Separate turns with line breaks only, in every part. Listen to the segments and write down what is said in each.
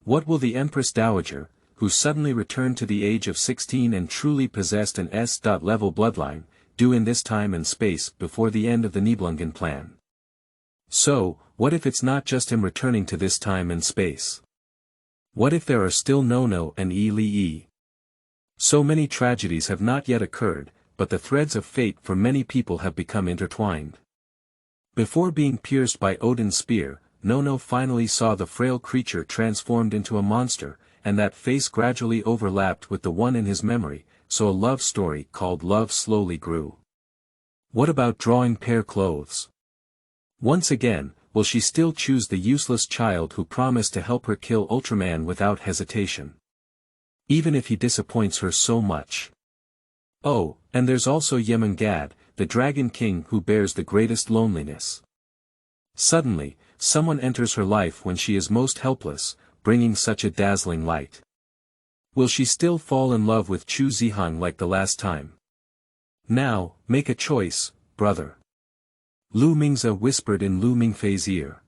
What will the Empress Dowager, who suddenly returned to the age of 16 and truly possessed an S-level bloodline, do in this time and space before the end of the Nibelungen Plan? So, what if it's not just him returning to this time and space? What if there are still Nono and Li? So many tragedies have not yet occurred, but the threads of fate for many people have become intertwined. Before being pierced by Odin's spear, Nono finally saw the frail creature transformed into a monster, and that face gradually overlapped with the one in his memory, so a love story called Love slowly grew. What about drawing pair clothes? Once again, will she still choose the useless child who promised to help her kill Ultraman without hesitation? Even if he disappoints her so much. Oh, and there's also Yemengad, the Dragon King who bears the greatest loneliness. Suddenly, someone enters her life when she is most helpless, bringing such a dazzling light. Will she still fall in love with Chu Zihang like the last time? Now, make a choice, brother. Lu Mingze whispered in Lu Mingfei's ear.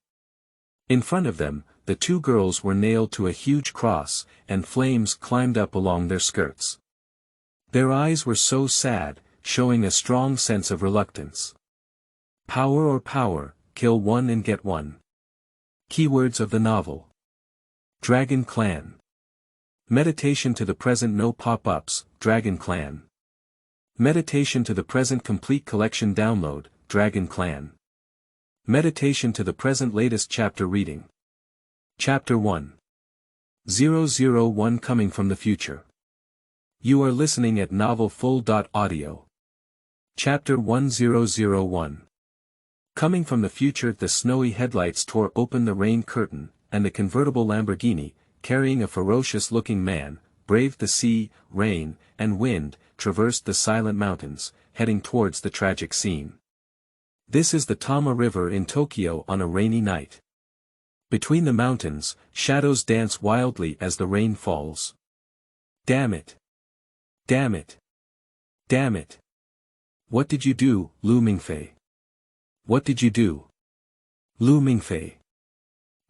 In front of them, the two girls were nailed to a huge cross, and flames climbed up along their skirts. Their eyes were so sad, showing a strong sense of reluctance. Power or power, kill one and get one. Keywords of the novel. Dragon Clan. Meditation to the present, no pop-ups, Dragon Clan. Meditation to the present, complete collection download, Dragon Clan. Meditation to the present, latest chapter reading. Chapter 1. 001 Coming from the Future. You are listening at novelfull.audio. Chapter 1001. Coming from the future. The snowy headlights tore open the rain curtain, and the convertible Lamborghini, carrying a ferocious-looking man, braved the sea, rain, and wind, traversed the silent mountains, heading towards the tragic scene. This is the Tama River in Tokyo on a rainy night. Between the mountains, shadows dance wildly as the rain falls. Damn it! Damn it! Damn it! What did you do, Lu Mingfei? What did you do? Lu Mingfei.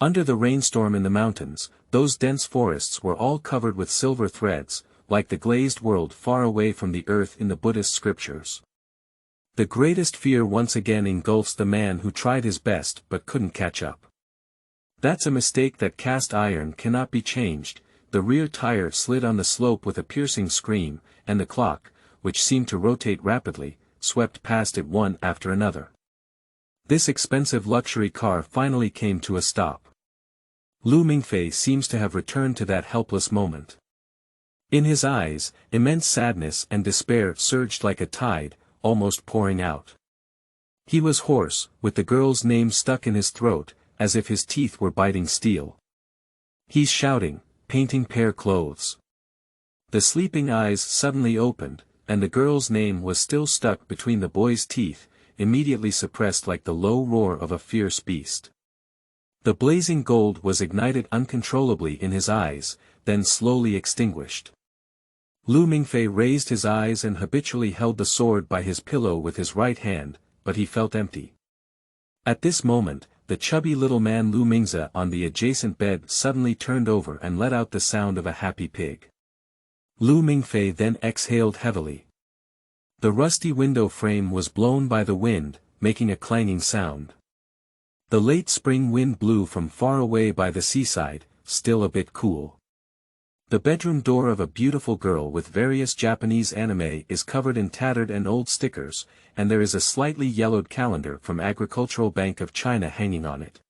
Under the rainstorm in the mountains, those dense forests were all covered with silver threads, like the glazed world far away from the earth in the Buddhist scriptures. The greatest fear once again engulfs the man who tried his best but couldn't catch up. That's a mistake. That cast iron cannot be changed. The rear tire slid on the slope with a piercing scream, and the clock, which seemed to rotate rapidly, swept past it one after another. This expensive luxury car finally came to a stop. Lu Mingfei seems to have returned to that helpless moment. In his eyes, immense sadness and despair surged like a tide, almost pouring out. He was hoarse, with the girl's name stuck in his throat, as if his teeth were biting steel. He's shouting, painting pair clothes. The sleeping eyes suddenly opened, and the girl's name was still stuck between the boy's teeth, immediately suppressed like the low roar of a fierce beast. The blazing gold was ignited uncontrollably in his eyes, then slowly extinguished. Lu Mingfei raised his eyes and habitually held the sword by his pillow with his right hand, but he felt empty. At this moment, the chubby little man Lu Mingze on the adjacent bed suddenly turned over and let out the sound of a happy pig. Lu Mingfei then exhaled heavily. The rusty window frame was blown by the wind, making a clanging sound. The late spring wind blew from far away by the seaside, still a bit cool. The bedroom door of a beautiful girl with various Japanese anime is covered in tattered and old stickers, and there is a slightly yellowed calendar from Agricultural Bank of China hanging on it.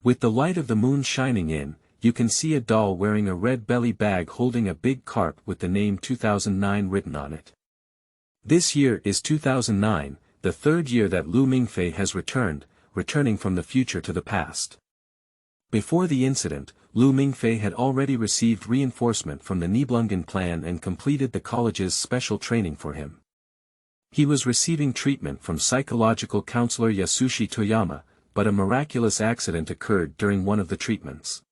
With the light of the moon shining in, you can see a doll wearing a red belly bag holding a big carp with the name 2009 written on it. This year is 2009, the third year that Lu Mingfei has returning from the future to the past. Before the incident, Lu Mingfei had already received reinforcement from the Nibelungen Plan and completed the college's special training for him. He was receiving treatment from psychological counselor Yasushi Toyama, but a miraculous accident occurred during one of the treatments.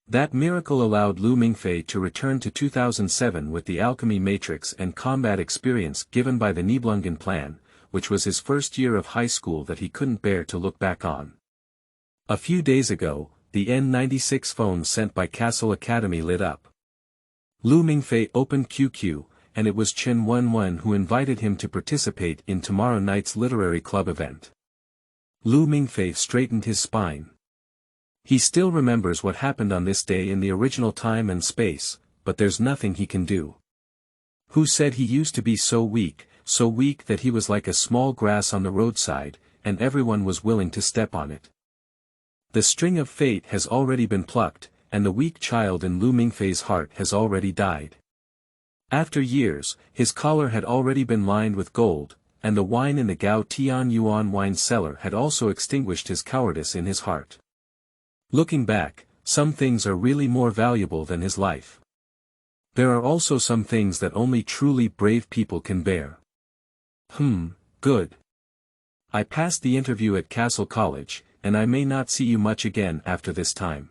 That miracle allowed Lu Mingfei to return to 2007 with the alchemy matrix and combat experience given by the Nibelungen Plan, which was his first year of high school that he couldn't bear to look back on. A few days ago, the N96 phone sent by Kassel Academy lit up. Lu Mingfei opened QQ, and it was Chen Wenwen who invited him to participate in tomorrow night's literary club event. Lu Mingfei straightened his spine. He still remembers what happened on this day in the original time and space, but there's nothing he can do. Who said he used to be so weak that he was like a small grass on the roadside, and everyone was willing to step on it? The string of fate has already been plucked, and the weak child in Lu Mingfei's heart has already died. After years, his collar had already been lined with gold, and the wine in the Gao Tian Yuan wine cellar had also extinguished his cowardice in his heart. Looking back, some things are really more valuable than his life. There are also some things that only truly brave people can bear. Good. I passed the interview at Kassel College, and I may not see you much again after this time.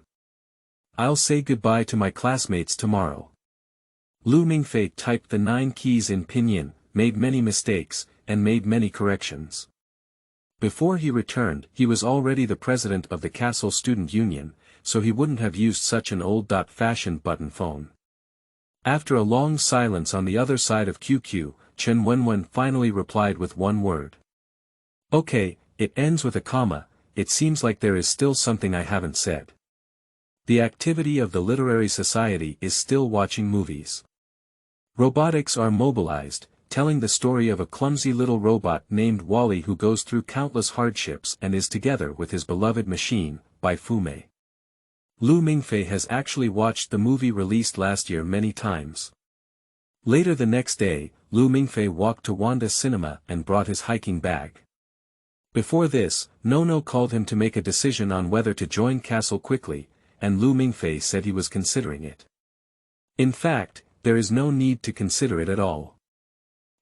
I'll say goodbye to my classmates tomorrow. Lu Mingfei typed the 9 keys in pinyin, made many mistakes, and made many corrections. Before he returned, he was already the president of the Kassel Student Union, so he wouldn't have used such an old-fashioned button phone. After a long silence on the other side of QQ, Chen Wenwen finally replied with one word. Okay, it ends with a comma. It seems like there is still something I haven't said. The activity of the literary society is still watching movies. Robotics are mobilized, telling the story of a clumsy little robot named Wally who goes through countless hardships and is together with his beloved machine, by Fume. Lu Mingfei has actually watched the movie released last year many times. Later the next day, Lu Mingfei walked to Wanda Cinema and brought his hiking bag. Before this, Nono called him to make a decision on whether to join Kassel quickly, and Lu Mingfei said he was considering it. In fact, there is no need to consider it at all.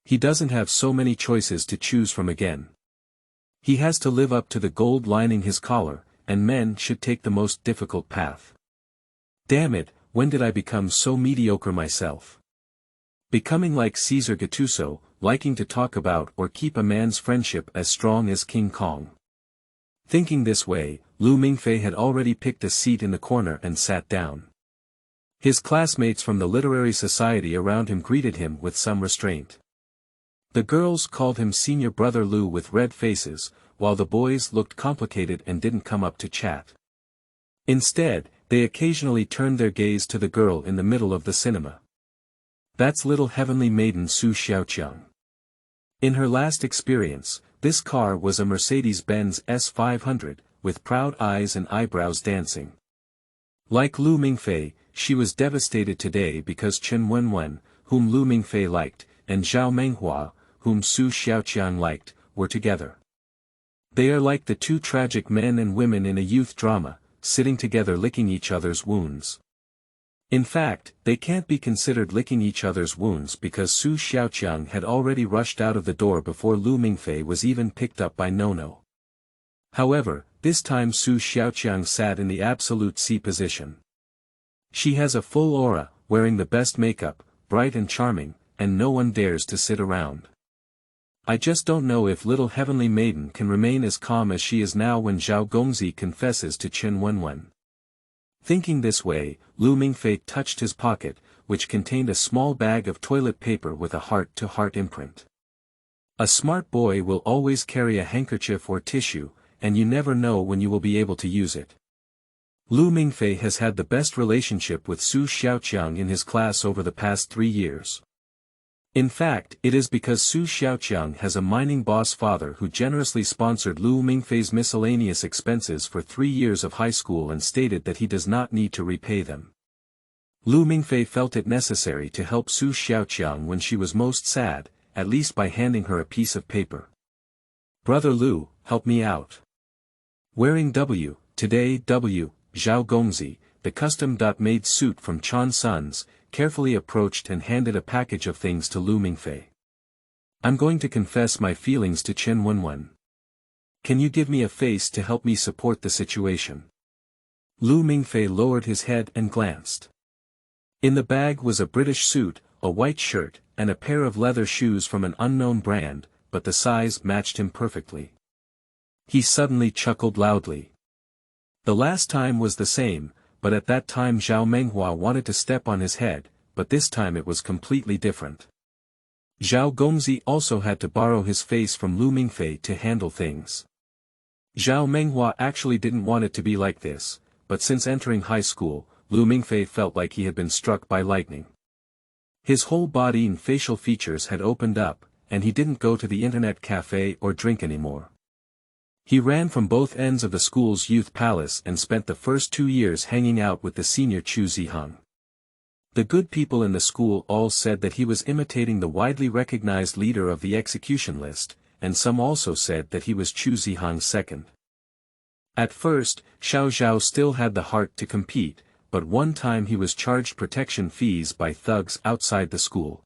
He doesn't have so many choices to choose from again. He has to live up to the gold lining his collar, and men should take the most difficult path. Damn it, when did I become so mediocre myself? Becoming like Caesar Gattuso, liking to talk about or keep a man's friendship as strong as King Kong. Thinking this way, Lu Mingfei had already picked a seat in the corner and sat down. His classmates from the literary society around him greeted him with some restraint. The girls called him Senior Brother Lu with red faces, while the boys looked complicated and didn't come up to chat. Instead, they occasionally turned their gaze to the girl in the middle of the cinema. That's little heavenly maiden Su Xiaoqiang. In her last experience, this car was a Mercedes-Benz S500, with proud eyes and eyebrows dancing. Like Lu Mingfei, she was devastated today because Chen Wenwen, whom Lu Mingfei liked, and Zhao Menghua, whom Su Xiaoqiang liked, were together. They are like the two tragic men and women in a youth drama, sitting together licking each other's wounds. In fact, they can't be considered licking each other's wounds because Su Xiaoqiang had already rushed out of the door before Lu Mingfei was even picked up by Nono. However, this time Su Xiaoqiang sat in the absolute C position. She has a full aura, wearing the best makeup, bright and charming, and no one dares to sit around. I just don't know if little heavenly maiden can remain as calm as she is now when Zhao Gongzi confesses to Chen Wenwen. Thinking this way, Lu Mingfei touched his pocket, which contained a small bag of toilet paper with a heart-to-heart imprint. A smart boy will always carry a handkerchief or tissue, and you never know when you will be able to use it. Lu Mingfei has had the best relationship with Su Xiaoqiang in his class over the past 3 years. In fact, it is because Su Xiaoqiang has a mining boss father who generously sponsored Lu Mingfei's miscellaneous expenses for 3 years of high school and stated that he does not need to repay them. Lu Mingfei felt it necessary to help Su Xiaoqiang when she was most sad, at least by handing her a piece of paper. Brother Lu, help me out. Wearing today Zhao Gongzi, the custom-made suit from Chan Sun's, carefully approached and handed a package of things to Lu Mingfei. I'm going to confess my feelings to Chen Wenwen. Can you give me a face to help me support the situation? Lu Mingfei lowered his head and glanced. In the bag was a British suit, a white shirt, and a pair of leather shoes from an unknown brand, but the size matched him perfectly. He suddenly chuckled loudly. The last time was the same, but at that time Zhao Menghua wanted to step on his head, but this time it was completely different. Zhao Gongzi also had to borrow his face from Lu Mingfei to handle things. Zhao Menghua actually didn't want it to be like this, but since entering high school, Lu Mingfei felt like he had been struck by lightning. His whole body and facial features had opened up, and he didn't go to the internet cafe or drink anymore. He ran from both ends of the school's youth palace and spent the first 2 years hanging out with the senior Chu Zihang. The good people in the school all said that he was imitating the widely recognized leader of the execution list, and some also said that he was Chu Zihang's second. At first, Xiao Zhao still had the heart to compete, but one time he was charged protection fees by thugs outside the school.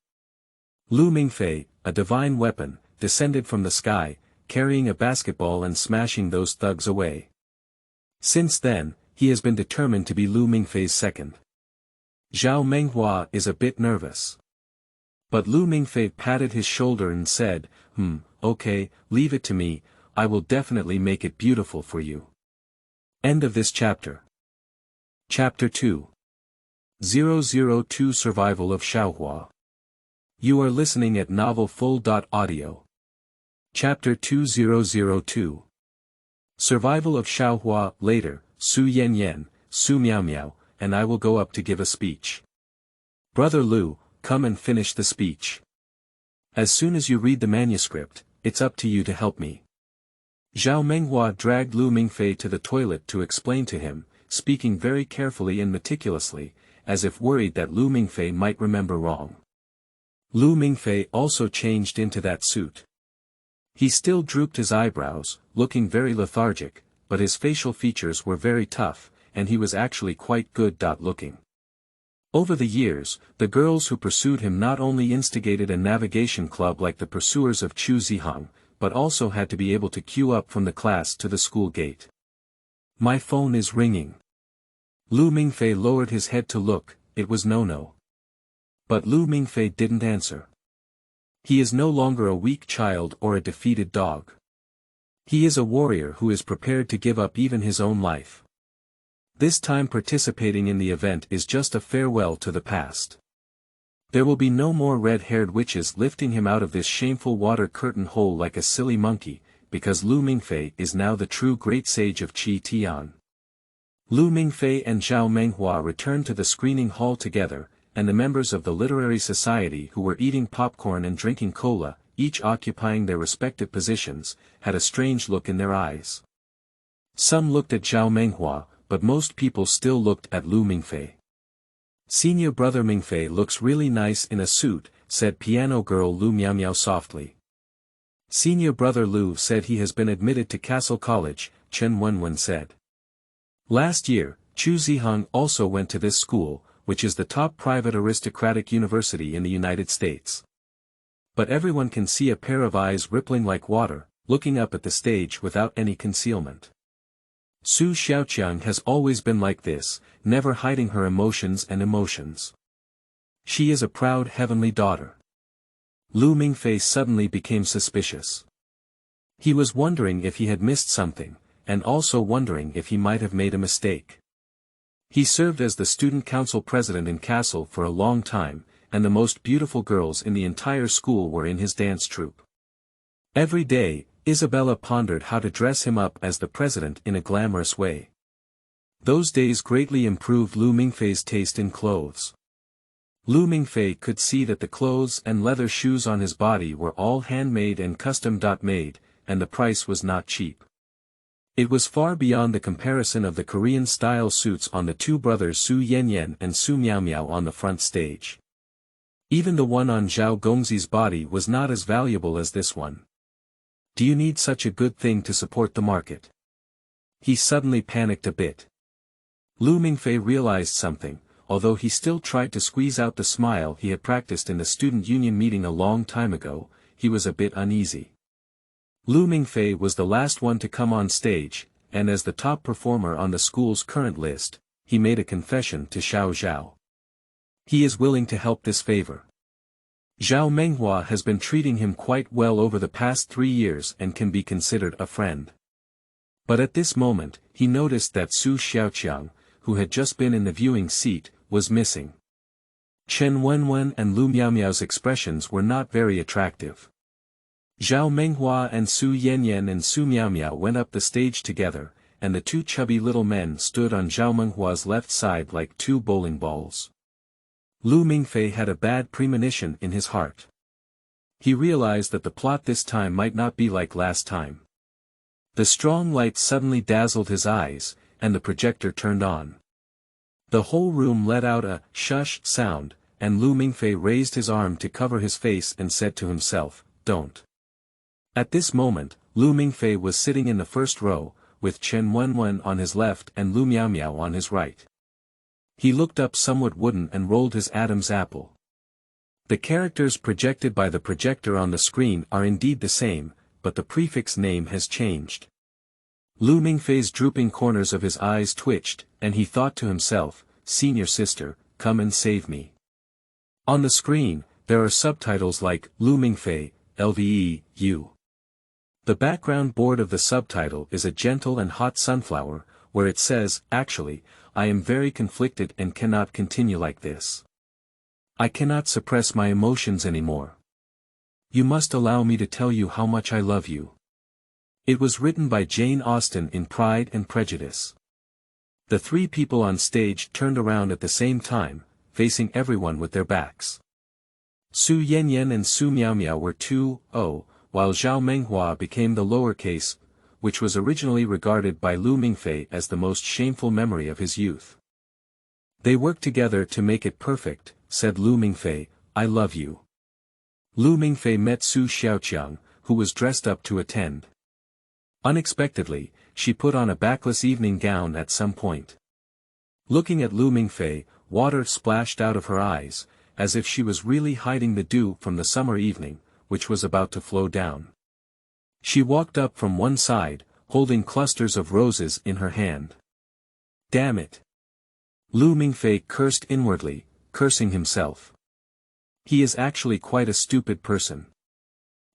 Lu Mingfei, a divine weapon, descended from the sky, carrying a basketball and smashing those thugs away. Since then, he has been determined to be Lu Mingfei's second. Zhao Menghua is a bit nervous. But Lu Mingfei patted his shoulder and said, okay, leave it to me, I will definitely make it beautiful for you. End of this chapter. Chapter 2. 002 Survival of Shaohua. You are listening at novelfull.audio. Chapter 2002. Survival of Shaohua. Later, Su Yan, Su Miao, and I will go up to give a speech. Brother Lu, come and finish the speech. As soon as you read the manuscript, it's up to you to help me. Zhao Menghua dragged Lu Mingfei to the toilet to explain to him, speaking very carefully and meticulously, as if worried that Lu Mingfei might remember wrong. Lu Mingfei also changed into that suit. He still drooped his eyebrows, looking very lethargic, but his facial features were very tough, and he was actually quite good looking. Over the years, the girls who pursued him not only instigated a navigation club like the pursuers of Chu Zihang, but also had to be able to queue up from the class to the school gate. My phone is ringing. Lu Mingfei lowered his head to look, it was Nono. But Lu Mingfei didn't answer. He is no longer a weak child or a defeated dog. He is a warrior who is prepared to give up even his own life. This time participating in the event is just a farewell to the past. There will be no more red-haired witches lifting him out of this shameful water curtain hole like a silly monkey, because Lu Mingfei is now the true great sage of Qi Tian. Lu Mingfei and Zhao Menghua returned to the screening hall together, and the members of the literary society who were eating popcorn and drinking cola, each occupying their respective positions, had a strange look in their eyes. Some looked at Zhao Menghua, but most people still looked at Lu Mingfei. Senior brother Mingfei looks really nice in a suit, said piano girl Lu Miao softly. Senior brother Lu said he has been admitted to Kassel College, Chen Wenwen said. Last year, Chu Zihang also went to this school, which is the top private aristocratic university in the United States. But everyone can see a pair of eyes rippling like water, looking up at the stage without any concealment. Su Xiaoqiang has always been like this, never hiding her emotions. She is a proud heavenly daughter. Lu Mingfei suddenly became suspicious. He was wondering if he had missed something, and also wondering if he might have made a mistake. He served as the student council president in Kassel for a long time, and the most beautiful girls in the entire school were in his dance troupe. Every day, Isabella pondered how to dress him up as the president in a glamorous way. Those days greatly improved Lu Mingfei's taste in clothes. Lu Mingfei could see that the clothes and leather shoes on his body were all handmade and custom-made, and the price was not cheap. It was far beyond the comparison of the Korean-style suits on the two brothers Su Yan and Su Miao on the front stage. Even the one on Zhao Gongzi's body was not as valuable as this one. Do you need such a good thing to support the market? He suddenly panicked a bit. Lu Mingfei realized something, although he still tried to squeeze out the smile he had practiced in the student union meeting a long time ago, he was a bit uneasy. Lu Mingfei was the last one to come on stage, and as the top performer on the school's current list, he made a confession to Xiao Zhao. He is willing to help this favor. Zhao Menghua has been treating him quite well over the past 3 years and can be considered a friend. But at this moment, he noticed that Su Xiaoqiang, who had just been in the viewing seat, was missing. Chen Wenwen and Lu Miaomiao's expressions were not very attractive. Zhao Menghua and Su Yanyan and Su Miaomiao went up the stage together, and the two chubby little men stood on Zhao Menghua's left side like two bowling balls. Lu Mingfei had a bad premonition in his heart. He realized that the plot this time might not be like last time. The strong light suddenly dazzled his eyes, and the projector turned on. The whole room let out a shush sound, and Lu Mingfei raised his arm to cover his face and said to himself, "Don't." At this moment, Lu Mingfei was sitting in the first row, with Chen Wenwen on his left and Lu Miaomiao on his right. He looked up somewhat wooden and rolled his Adam's apple. The characters projected by the projector on the screen are indeed the same, but the prefix name has changed. Lu Mingfei's drooping corners of his eyes twitched, and he thought to himself, "Senior sister, come and save me." On the screen, there are subtitles like, Lu Mingfei, LVE, U. The background board of the subtitle is a gentle and hot sunflower, where it says, "Actually, I am very conflicted and cannot continue like this. I cannot suppress my emotions anymore. You must allow me to tell you how much I love you." It was written by Jane Austen in Pride and Prejudice. The three people on stage turned around at the same time, facing everyone with their backs. Su Yanyan and Su Miaomiao were 2-0, while Zhao Menghua became the lowercase, which was originally regarded by Lu Mingfei as the most shameful memory of his youth. "They worked together to make it perfect," said Lu Mingfei, "I love you." Lu Mingfei met Su Xiaoqiang, who was dressed up to attend. Unexpectedly, she put on a backless evening gown at some point. Looking at Lu Mingfei, water splashed out of her eyes, as if she was really hiding the dew from the summer evening, which was about to flow down. She walked up from one side, holding clusters of roses in her hand. "Damn it!" Lu Mingfei cursed inwardly, cursing himself. He is actually quite a stupid person.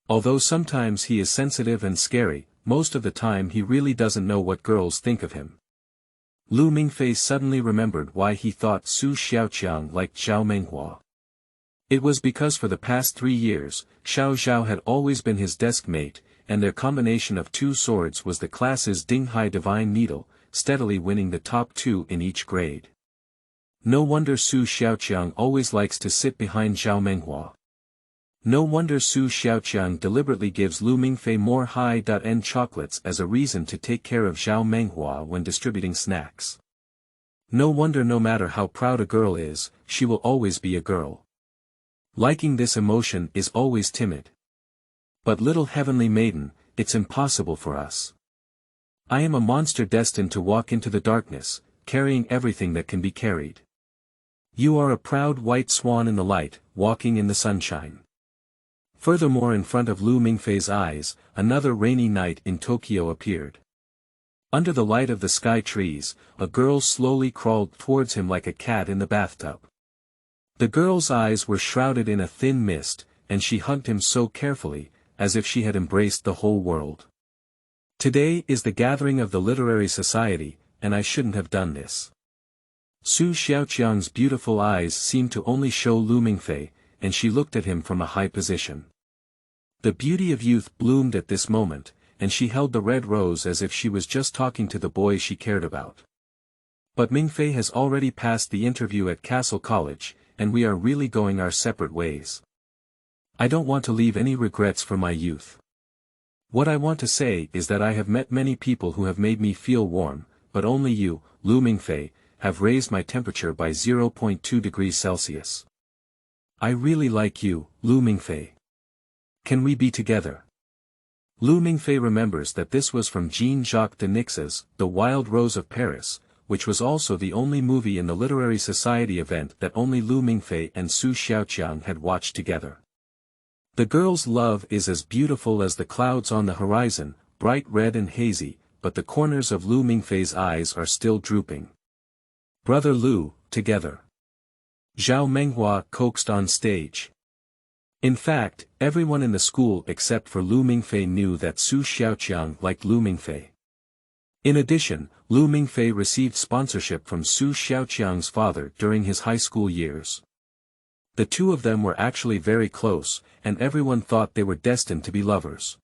Although sometimes he is sensitive and scary, most of the time he really doesn't know what girls think of him. Lu Mingfei suddenly remembered why he thought Su Xiaoqiang liked Zhao Menghua. It was because for the past 3 years, Xiao Zhao had always been his desk mate, and their combination of two swords was the class's Dinghai Divine Needle, steadily winning the top 2 in each grade. No wonder Su Xiaoqiang always likes to sit behind Zhao Menghua. No wonder Su Xiaoqiang deliberately gives Lu Mingfei more high-end chocolates as a reason to take care of Zhao Menghua when distributing snacks. No wonder no matter how proud a girl is, she will always be a girl. Liking this emotion is always timid. But little heavenly maiden, it's impossible for us. I am a monster destined to walk into the darkness, carrying everything that can be carried. You are a proud white swan in the light, walking in the sunshine. Furthermore, in front of Lu Mingfei's eyes, another rainy night in Tokyo appeared. Under the light of the sky trees, a girl slowly crawled towards him like a cat in the bathtub. The girl's eyes were shrouded in a thin mist, and she hugged him so carefully, as if she had embraced the whole world. Today is the gathering of the literary society, and I shouldn't have done this. Su Xiaoqiang's beautiful eyes seemed to only show Lu Mingfei, and she looked at him from a high position. The beauty of youth bloomed at this moment, and she held the red rose as if she was just talking to the boy she cared about. But Mingfei has already passed the interview at Kassel College, and we are really going our separate ways. I don't want to leave any regrets for my youth. What I want to say is that I have met many people who have made me feel warm, but only you, Lu Mingfei, have raised my temperature by 0.2 degrees Celsius. I really like you, Lu Mingfei. Can we be together? Lu Mingfei remembers that this was from Jean-Jacques Denix's The Wild Rose of Paris, which was also the only movie in the Literary Society event that only Lu Mingfei and Su Xiaoqiang had watched together. The girl's love is as beautiful as the clouds on the horizon, bright red and hazy, but the corners of Lu Mingfei's eyes are still drooping. Brother Lu, together. Zhao Menghua coaxed on stage. In fact, everyone in the school except for Lu Mingfei knew that Su Xiaoqiang liked Lu Mingfei. In addition, Lu Mingfei received sponsorship from Su Xiaoqiang's father during his high school years. The two of them were actually very close, and everyone thought they were destined to be lovers.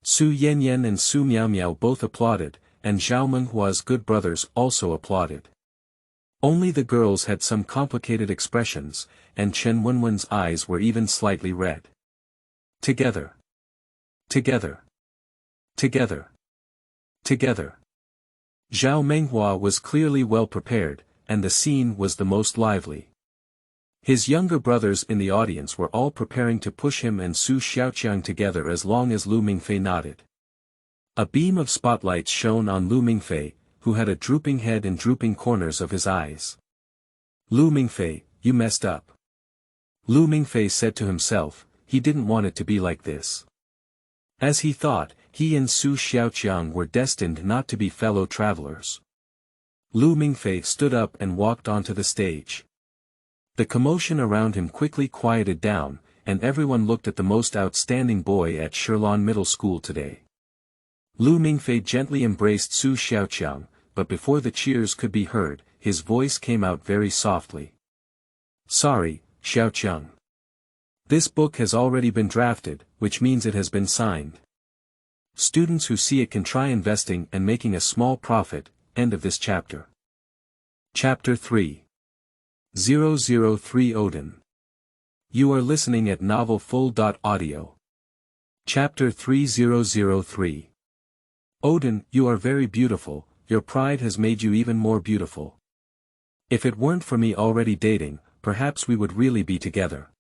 Su Yanyan and Su Miaomiao both applauded, and Zhao Menghua's good brothers also applauded. Only the girls had some complicated expressions, and Chen Wenwen's eyes were even slightly red. Together. Together. Together. Together. Zhao Menghua was clearly well prepared, and the scene was the most lively. His younger brothers in the audience were all preparing to push him and Su Xiaoqiang together as long as Lu Mingfei nodded. A beam of spotlight shone on Lu Mingfei, who had a drooping head and drooping corners of his eyes. Lu Mingfei, you messed up. Lu Mingfei said to himself, he didn't want it to be like this. As he thought, he and Su Xiaoqiang were destined not to be fellow travelers. Lu Mingfei stood up and walked onto the stage. The commotion around him quickly quieted down, and everyone looked at the most outstanding boy at Shilin Middle School today. Lu Mingfei gently embraced Su Xiaoqiang, but before the cheers could be heard, his voice came out very softly. Sorry, Xiaoqiang. This book has already been drafted, which means it has been signed. Students who see it can try investing and making a small profit. End of this chapter. Chapter 3. 003 Odin. You are listening at novelfull.audio. Chapter 3003. Odin, you are very beautiful, your pride has made you even more beautiful. If it weren't for me already dating, perhaps we would really be together.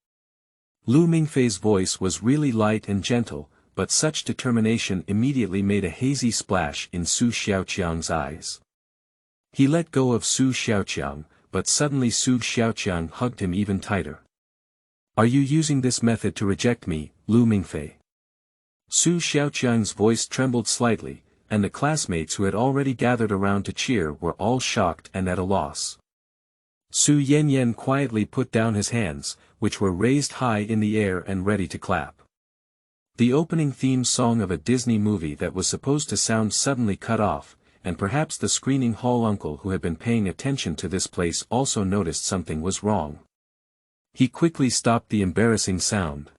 Lu Mingfei's voice was really light and gentle, but such determination immediately made a hazy splash in Su Xiaoqiang's eyes. He let go of Su Xiaoqiang, but suddenly Su Xiaoqiang hugged him even tighter. Are you using this method to reject me, Lu Mingfei? Su Xiaoqiang's voice trembled slightly, and the classmates who had already gathered around to cheer were all shocked and at a loss. Su Yanyan quietly put down his hands, which were raised high in the air and ready to clap. The opening theme song of a Disney movie that was supposed to sound suddenly cut off, and perhaps the screening hall uncle who had been paying attention to this place also noticed something was wrong. He quickly stopped the embarrassing sound.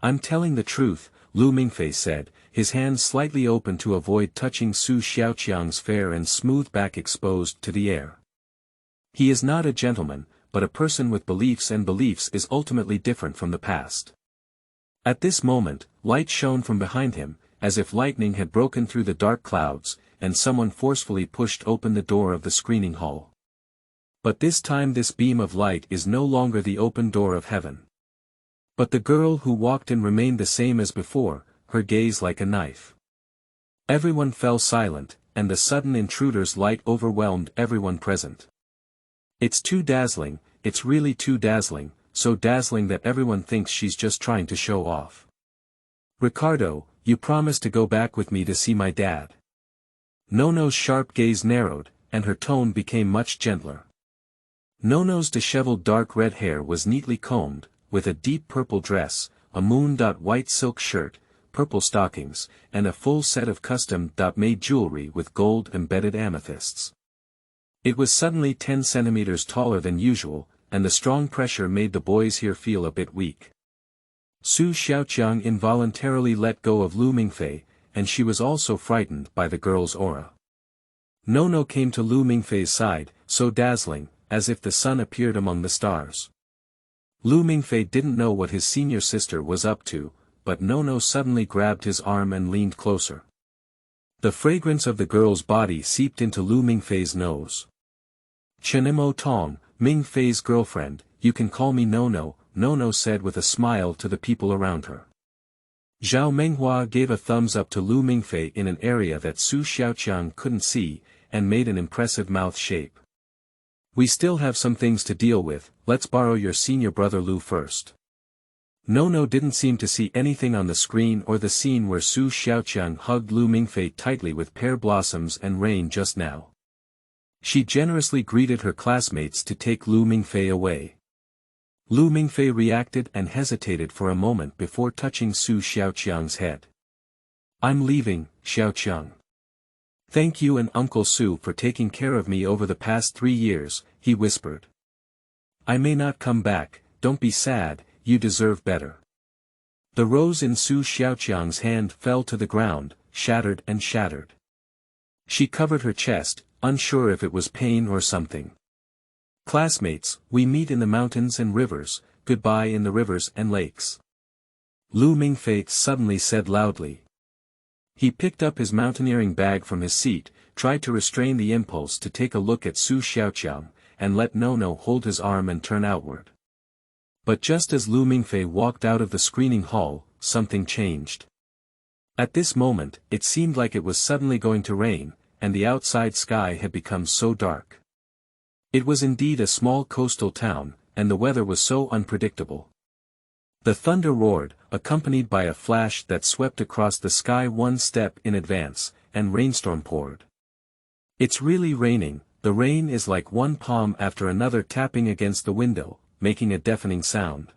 I'm telling the truth, Lu Mingfei said, his hands slightly open to avoid touching Su Xiaoqiang's fair and smooth back exposed to the air. He is not a gentleman, but a person with beliefs, and beliefs is ultimately different from the past. At this moment, light shone from behind him, as if lightning had broken through the dark clouds, and someone forcefully pushed open the door of the screening hall. But this time this beam of light is no longer the open door of heaven. But the girl who walked in remained the same as before, her gaze like a knife. Everyone fell silent, and the sudden intruder's light overwhelmed everyone present. It's too dazzling, it's really too dazzling, so dazzling that everyone thinks she's just trying to show off. Ricardo, you promised to go back with me to see my dad. Nono's sharp gaze narrowed, and her tone became much gentler. Nono's disheveled dark red hair was neatly combed, with a deep purple dress, a moon-white silk shirt, purple stockings, and a full set of custom-made jewelry with gold-embedded amethysts. It was suddenly 10 centimeters taller than usual, and the strong pressure made the boys here feel a bit weak. Su Xiaoqiang involuntarily let go of Lu Mingfei, and she was also frightened by the girl's aura. Nono came to Lu Mingfei's side, so dazzling, as if the sun appeared among the stars. Lu Mingfei didn't know what his senior sister was up to, but Nono suddenly grabbed his arm and leaned closer. The fragrance of the girl's body seeped into Lu Mingfei's nose. Chenimo Tong, Mingfei's girlfriend, you can call me Nono, Nono said with a smile to the people around her. Zhao Menghua gave a thumbs up to Lu Mingfei in an area that Su Xiaoqiang couldn't see, and made an impressive mouth shape. We still have some things to deal with, let's borrow your senior brother Lu first. Nono didn't seem to see anything on the screen or the scene where Su Xiaoqiang hugged Lu Mingfei tightly with pear blossoms and rain just now. She generously greeted her classmates to take Lu Mingfei away. Lu Mingfei reacted and hesitated for a moment before touching Su Xiaoqiang's head. I'm leaving, Xiaoqiang. Thank you and Uncle Sue for taking care of me over the past 3 years, he whispered. I may not come back, don't be sad, you deserve better. The rose in Su Xiaoqiang's hand fell to the ground, shattered and shattered. She covered her chest, unsure if it was pain or something. Classmates, we meet in the mountains and rivers, goodbye in the rivers and lakes. Lu Mingfei suddenly said loudly. He picked up his mountaineering bag from his seat, tried to restrain the impulse to take a look at Su Xiaoqiang, and let Nono hold his arm and turn outward. But just as Lu Mingfei walked out of the screening hall, something changed. At this moment, it seemed like it was suddenly going to rain, and the outside sky had become so dark. It was indeed a small coastal town, and the weather was so unpredictable. The thunder roared, accompanied by a flash that swept across the sky one step in advance, and rainstorm poured. It's really raining, the rain is like one palm after another tapping against the window, making a deafening sound.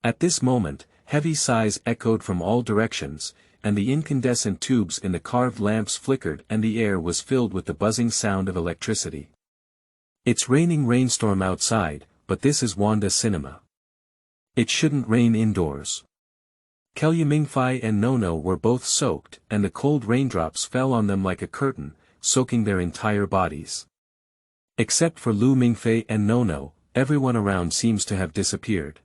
At this moment, heavy sighs echoed from all directions, and the incandescent tubes in the carved lamps flickered and the air was filled with the buzzing sound of electricity. It's raining rainstorm outside, but this is Wanda Cinema. It shouldn't rain indoors. Kelya Mingfei and Nono were both soaked, and the cold raindrops fell on them like a curtain, soaking their entire bodies. Except for Lu Mingfei and Nono, everyone around seems to have disappeared.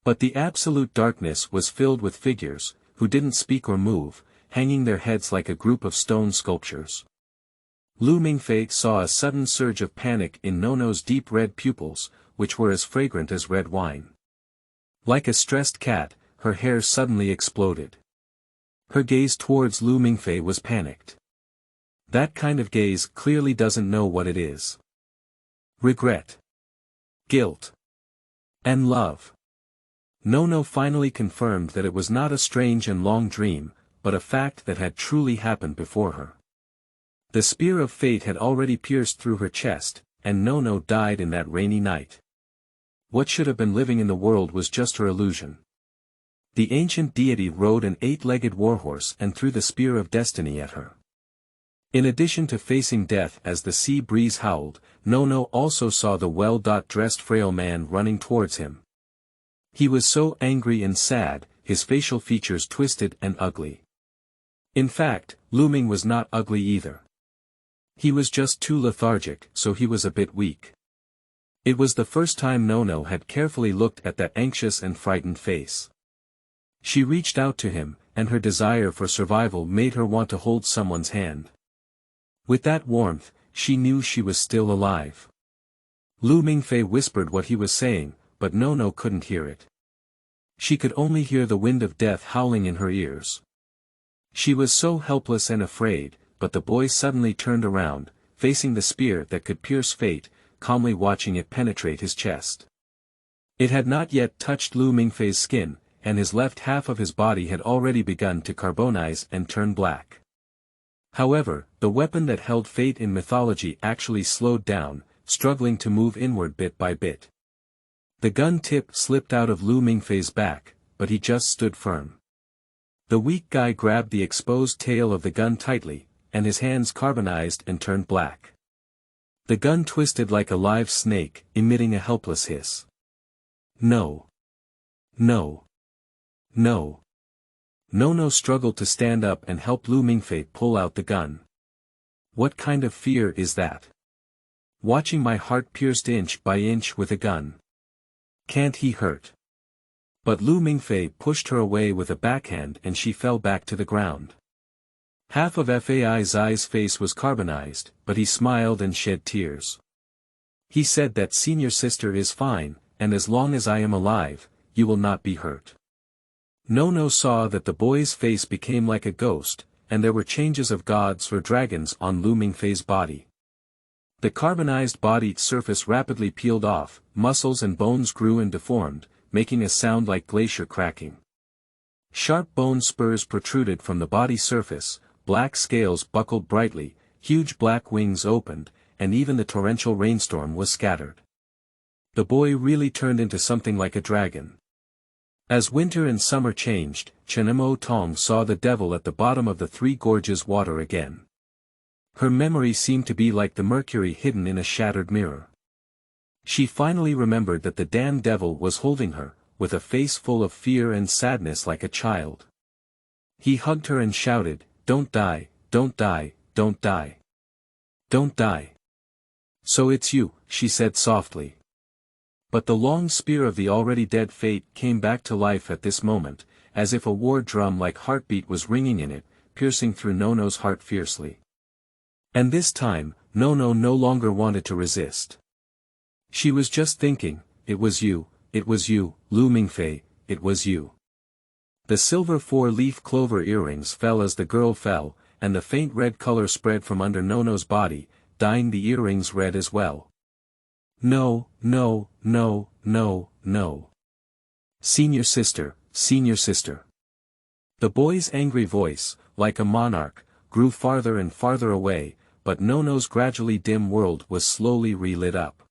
But the absolute darkness was filled with figures, who didn't speak or move, hanging their heads like a group of stone sculptures. Lu Mingfei saw a sudden surge of panic in Nono's deep red pupils, which were as fragrant as red wine. Like a stressed cat, her hair suddenly exploded. Her gaze towards Lu Mingfei was panicked. That kind of gaze clearly doesn't know what it is. Regret. Guilt. And love. Nono finally confirmed that it was not a strange and long dream, but a fact that had truly happened before her. The spear of fate had already pierced through her chest, and Nono died in that rainy night. What should have been living in the world was just her illusion. The ancient deity rode an 8-legged warhorse and threw the spear of destiny at her. In addition to facing death as the sea breeze howled, Nono also saw the well-dressed frail man running towards him. He was so angry and sad, his facial features twisted and ugly. In fact, Lu Ming was not ugly either. He was just too lethargic, so he was a bit weak. It was the first time Nono had carefully looked at that anxious and frightened face. She reached out to him, and her desire for survival made her want to hold someone's hand. With that warmth, she knew she was still alive. Lu Mingfei whispered what he was saying, but Nono couldn't hear it. She could only hear the wind of death howling in her ears. She was so helpless and afraid, but the boy suddenly turned around, facing the spear that could pierce fate, calmly watching it penetrate his chest. It had not yet touched Lu Mingfei's skin, and his left half of his body had already begun to carbonize and turn black. However, the weapon that held fate in mythology actually slowed down, struggling to move inward bit by bit. The gun tip slipped out of Lu Mingfei's back, but he just stood firm. The weak guy grabbed the exposed tail of the gun tightly, and his hands carbonized and turned black. The gun twisted like a live snake, emitting a helpless hiss. No. No. No. Nono struggled to stand up and help Lu Mingfei pull out the gun. What kind of fear is that? Watching my heart pierced inch by inch with a gun. Can't he hurt? But Lu Mingfei pushed her away with a backhand and she fell back to the ground. Half of Fai Zai's face was carbonized, but he smiled and shed tears. He said that senior sister is fine, and as long as I am alive, you will not be hurt. Nono saw that the boy's face became like a ghost, and there were changes of gods or dragons on Lu Mingfei's body. The carbonized body surface rapidly peeled off, muscles and bones grew and deformed, making a sound like glacier cracking. Sharp bone spurs protruded from the body surface, black scales buckled brightly, huge black wings opened, and even the torrential rainstorm was scattered. The boy really turned into something like a dragon. As winter and summer changed, Chen Mo Tong saw the devil at the bottom of the Three Gorges water again. Her memory seemed to be like the mercury hidden in a shattered mirror. She finally remembered that the damned devil was holding her, with a face full of fear and sadness like a child. He hugged her and shouted, "Don't die, don't die, don't die. Don't die." "So it's you," she said softly. But the long spear of the already dead Fate came back to life at this moment, as if a war drum-like heartbeat was ringing in it, piercing through Nono's heart fiercely. And this time, Nono no longer wanted to resist. She was just thinking, it was you, Lu Mingfei, it was you. The silver four-leaf clover earrings fell as the girl fell, and the faint red color spread from under Nono's body, dyeing the earrings red as well. "No, no, no, no, no. Senior sister, senior sister." The boy's angry voice, like a monarch, grew farther and farther away, but Nono's gradually dim world was slowly re-lit up.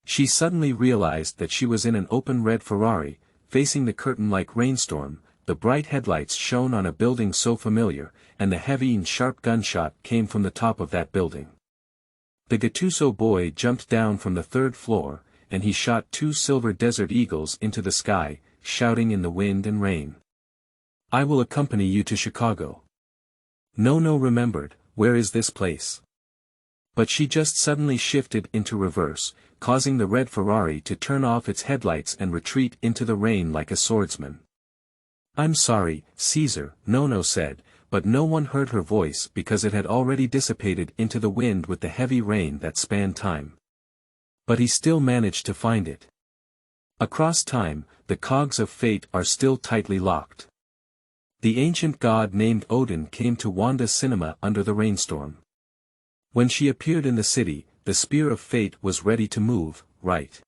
She suddenly realized that she was in an open red Ferrari, facing the curtain-like rainstorm. The bright headlights shone on a building so familiar, and the heavy and sharp gunshot came from the top of that building. The Gattuso boy jumped down from the third floor, and he shot 2 silver desert eagles into the sky, shouting in the wind and rain. "I will accompany you to Chicago." Nono remembered, where is this place? But she just suddenly shifted into reverse, causing the red Ferrari to turn off its headlights and retreat into the rain like a swordsman. "I'm sorry, Caesar," Nono said, but no one heard her voice because it had already dissipated into the wind with the heavy rain that spanned time. But he still managed to find it. Across time, the cogs of fate are still tightly locked. The ancient god named Odin came to Wanda Cinema under the rainstorm. When she appeared in the city, the spear of fate was ready to move, right?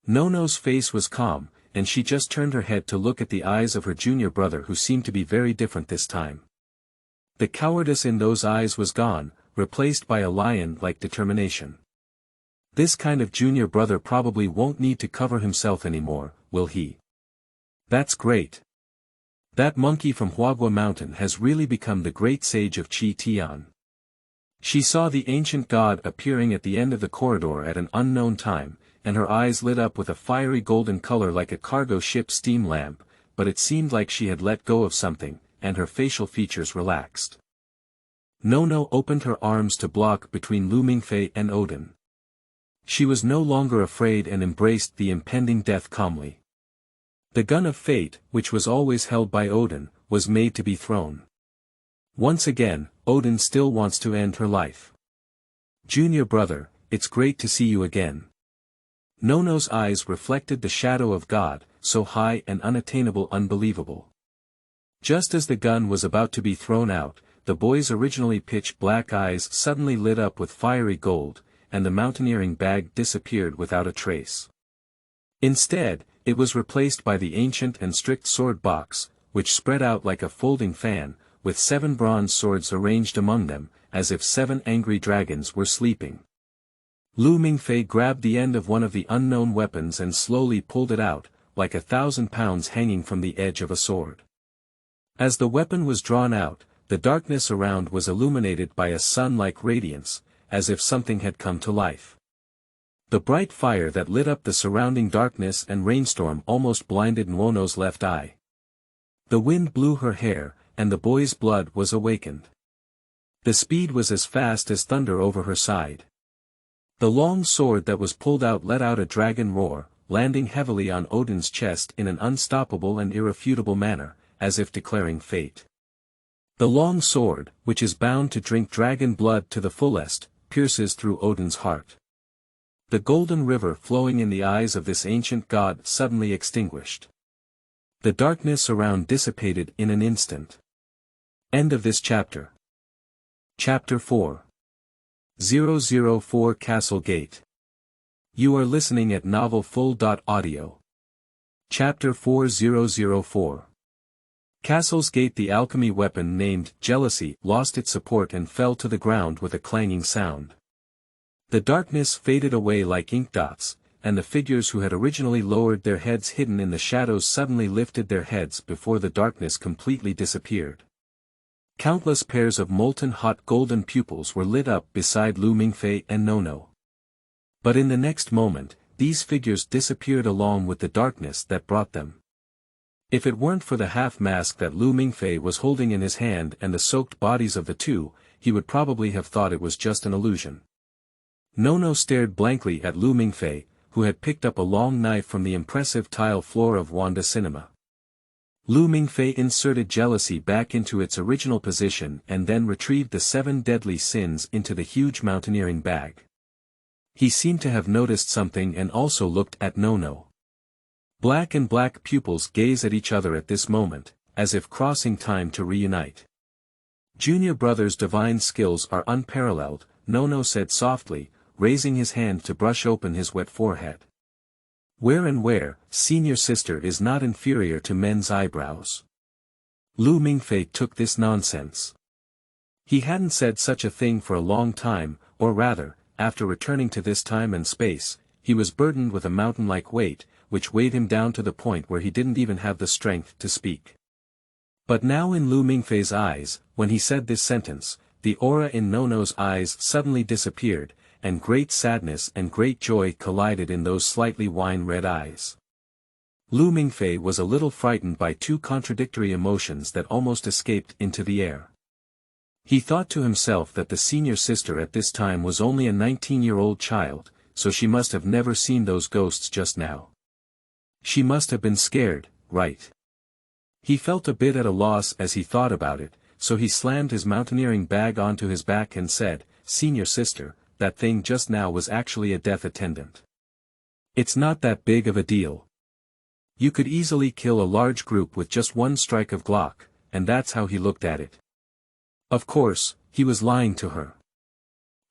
Nono's face was calm, and she just turned her head to look at the eyes of her junior brother who seemed to be very different this time. The cowardice in those eyes was gone, replaced by a lion-like determination. This kind of junior brother probably won't need to cover himself anymore, will he? That's great. That monkey from Huagua Mountain has really become the great sage of Qi Tian. She saw the ancient god appearing at the end of the corridor at an unknown time, and her eyes lit up with a fiery golden color like a cargo ship steam lamp, but it seemed like she had let go of something, and her facial features relaxed. Nono opened her arms to block between Lu Mingfei and Odin. She was no longer afraid and embraced the impending death calmly. The gun of fate, which was always held by Odin, was made to be thrown. Once again, Odin still wants to end her life. "Junior brother, it's great to see you again." Nono's eyes reflected the shadow of God, so high and unattainable, unbelievable. Just as the gun was about to be thrown out, the boy's originally pitch-black eyes suddenly lit up with fiery gold, and the mountaineering bag disappeared without a trace. Instead, it was replaced by the ancient and strict sword box, which spread out like a folding fan, with 7 bronze swords arranged among them, as if 7 angry dragons were sleeping. Lu Mingfei grabbed the end of one of the unknown weapons and slowly pulled it out, like 1,000 pounds hanging from the edge of a sword. As the weapon was drawn out, the darkness around was illuminated by a sun-like radiance, as if something had come to life. The bright fire that lit up the surrounding darkness and rainstorm almost blinded Nono's left eye. The wind blew her hair, and the boy's blood was awakened. The speed was as fast as thunder over her side. The long sword that was pulled out let out a dragon roar, landing heavily on Odin's chest in an unstoppable and irrefutable manner, as if declaring fate. The long sword, which is bound to drink dragon blood to the fullest, pierces through Odin's heart. The golden river flowing in the eyes of this ancient god suddenly extinguished. The darkness around dissipated in an instant. End of this chapter. Chapter 4. 004 Kassel Gate. You are listening at novelfull.audio. Chapter 4004. Kassel's Gate. The alchemy weapon named Jealousy lost its support and fell to the ground with a clanging sound. The darkness faded away like ink dots, and the figures who had originally lowered their heads hidden in the shadows suddenly lifted their heads before the darkness completely disappeared. Countless pairs of molten hot golden pupils were lit up beside Lu Mingfei and Nono. But in the next moment, these figures disappeared along with the darkness that brought them. If it weren't for the half-mask that Lu Mingfei was holding in his hand and the soaked bodies of the two, he would probably have thought it was just an illusion. Nono stared blankly at Lu Mingfei, who had picked up a long knife from the impressive tile floor of Wanda Cinema. Lu Mingfei inserted jealousy back into its original position and then retrieved the 7 deadly sins into the huge mountaineering bag. He seemed to have noticed something and also looked at Nono. Black and black pupils gaze at each other at this moment, as if crossing time to reunite. Junior brother's divine skills are unparalleled, Nono said softly, raising his hand to brush open his wet forehead. Where, senior sister is not inferior to men's eyebrows. Lu Mingfei took this nonsense. He hadn't said such a thing for a long time, or rather, after returning to this time and space, he was burdened with a mountain-like weight, which weighed him down to the point where he didn't even have the strength to speak. But now in Lu Mingfei's eyes, when he said this sentence, the aura in Nono's eyes suddenly disappeared, and great sadness and great joy collided in those slightly wine-red eyes. Lu Mingfei was a little frightened by two contradictory emotions that almost escaped into the air. He thought to himself that the senior sister at this time was only a 19-year-old child, so she must have never seen those ghosts just now. She must have been scared, right? He felt a bit at a loss as he thought about it, so he slammed his mountaineering bag onto his back and said, "Senior sister, that thing just now was actually a death attendant. It's not that big of a deal. You could easily kill a large group with just one strike of Glock," and that's how he looked at it. Of course, he was lying to her.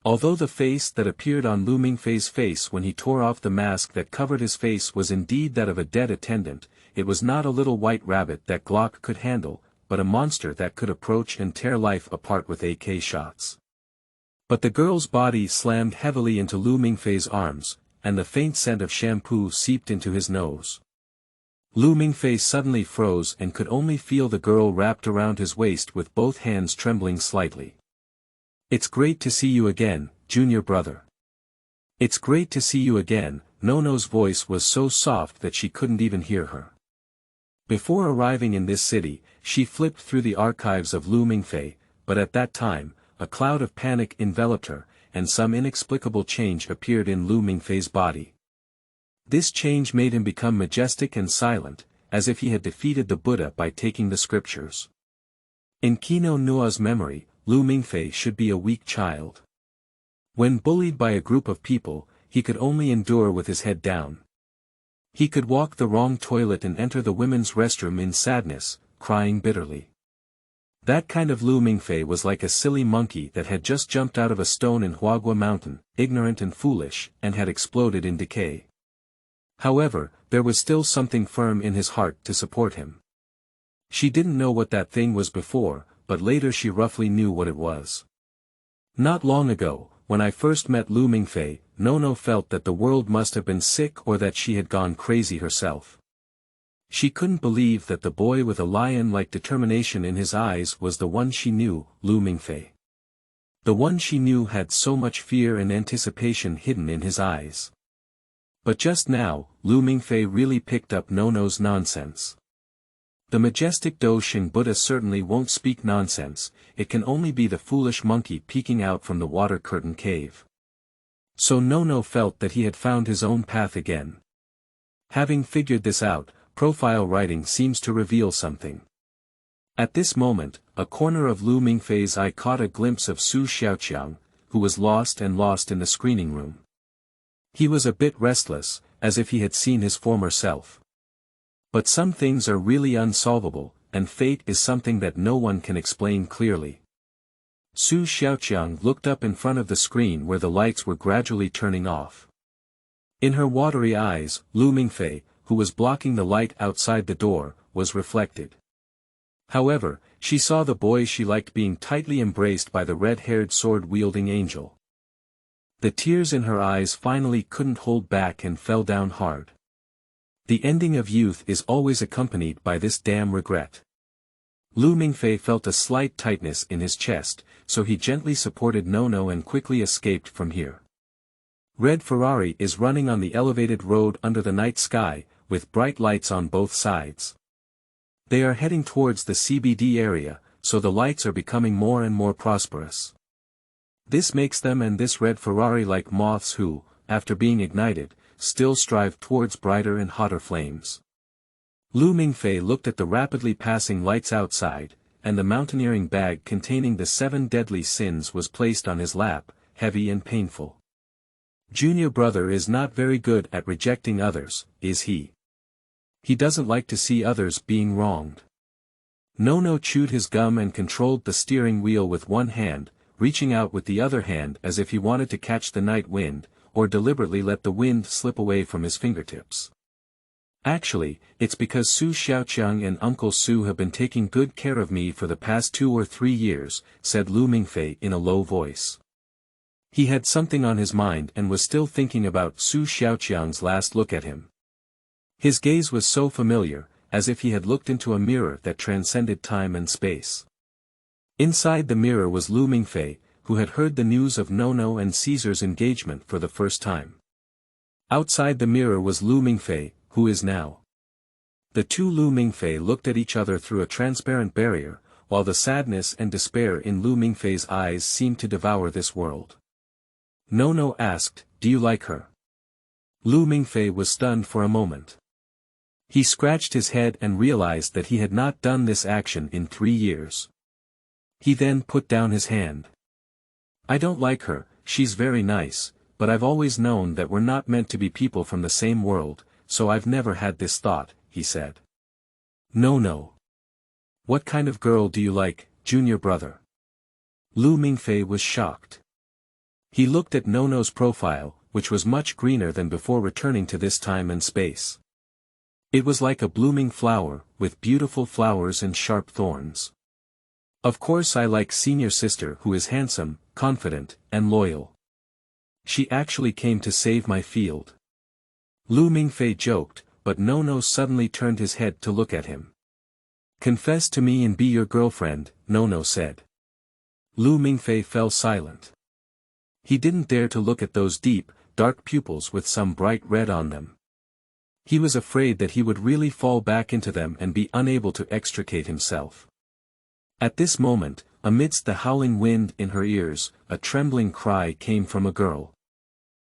Although the face that appeared on Lu Mingfei's face when he tore off the mask that covered his face was indeed that of a dead attendant, it was not a little white rabbit that Glock could handle, but a monster that could approach and tear life apart with AK shots. But the girl's body slammed heavily into Lu Mingfei's arms, and the faint scent of shampoo seeped into his nose. Lu Mingfei suddenly froze and could only feel the girl wrapped around his waist with both hands trembling slightly. "It's great to see you again, junior brother." "It's great to see you again," Nono's voice was so soft that she couldn't even hear her. Before arriving in this city, she flipped through the archives of Lu Mingfei, but at that time, a cloud of panic enveloped her, and some inexplicable change appeared in Lu Mingfei's body. This change made him become majestic and silent, as if he had defeated the Buddha by taking the scriptures. In Kino Nua's memory, Lu Mingfei should be a weak child. When bullied by a group of people, he could only endure with his head down. He could walk the wrong toilet and enter the women's restroom in sadness, crying bitterly. That kind of Lu Mingfei was like a silly monkey that had just jumped out of a stone in Huagua Mountain, ignorant and foolish, and had exploded in decay. However, there was still something firm in his heart to support him. She didn't know what that thing was before, but later she roughly knew what it was. "Not long ago, when I first met Lu Mingfei, Nono felt that the world must have been sick or that she had gone crazy herself. She couldn't believe that the boy with a lion-like determination in his eyes was the one she knew, Lu Mingfei. The one she knew had so much fear and anticipation hidden in his eyes. But just now, Lu Mingfei really picked up Nono's nonsense. The majestic Doshing Buddha certainly won't speak nonsense, it can only be the foolish monkey peeking out from the water curtain cave. So Nono felt that he had found his own path again. Having figured this out, profile writing seems to reveal something. At this moment, a corner of Lu Mingfei's eye caught a glimpse of Su Xiaoqiang, who was lost in the screening room. He was a bit restless, as if he had seen his former self. But some things are really unsolvable, and fate is something that no one can explain clearly. Su Xiaoqiang looked up in front of the screen where the lights were gradually turning off. In her watery eyes, Lu Mingfei, who was blocking the light outside the door, was reflected. However, she saw the boy she liked being tightly embraced by the red-haired sword-wielding angel. The tears in her eyes finally couldn't hold back and fell down hard. The ending of youth is always accompanied by this damn regret. Lu Mingfei felt a slight tightness in his chest, so he gently supported Nono and quickly escaped from here. Red Ferrari is running on the elevated road under the night sky, with bright lights on both sides. They are heading towards the CBD area, so the lights are becoming more and more prosperous. This makes them and this red Ferrari like moths who, after being ignited, still strive towards brighter and hotter flames. Lu Mingfei looked at the rapidly passing lights outside, and the mountaineering bag containing the 7 deadly sins was placed on his lap, heavy and painful. Junior brother is not very good at rejecting others, is he? He doesn't like to see others being wronged. Nono chewed his gum and controlled the steering wheel with one hand, reaching out with the other hand as if he wanted to catch the night wind, or deliberately let the wind slip away from his fingertips. Actually, it's because Su Xiaoqiang and Uncle Su have been taking good care of me for the past 2 or 3 years, said Lu Mingfei in a low voice. He had something on his mind and was still thinking about Su Xiaoqiang's last look at him. His gaze was so familiar, as if he had looked into a mirror that transcended time and space. Inside the mirror was Lu Mingfei, who had heard the news of Nono and Caesar's engagement for the first time. Outside the mirror was Lu Mingfei, who is now. The two Lu Mingfei looked at each other through a transparent barrier, while the sadness and despair in Lu Mingfei's eyes seemed to devour this world. Nono asked, "Do you like her?" Lu Mingfei was stunned for a moment. He scratched his head and realized that he had not done this action in 3 years. He then put down his hand. "I don't like her, she's very nice, but I've always known that we're not meant to be people from the same world, so I've never had this thought," he said. "No. What kind of girl do you like, junior brother?" Lu Mingfei was shocked. He looked at Nono's profile, which was much greener than before returning to this time and space. It was like a blooming flower, with beautiful flowers and sharp thorns. "Of course I like senior sister who is handsome, confident, and loyal. She actually came to save my field." Lu Mingfei joked, but Nono suddenly turned his head to look at him. "Confess to me and be your girlfriend," Nono said. Lu Mingfei fell silent. He didn't dare to look at those deep, dark pupils with some bright red on them. He was afraid that he would really fall back into them and be unable to extricate himself. At this moment, amidst the howling wind in her ears, a trembling cry came from a girl.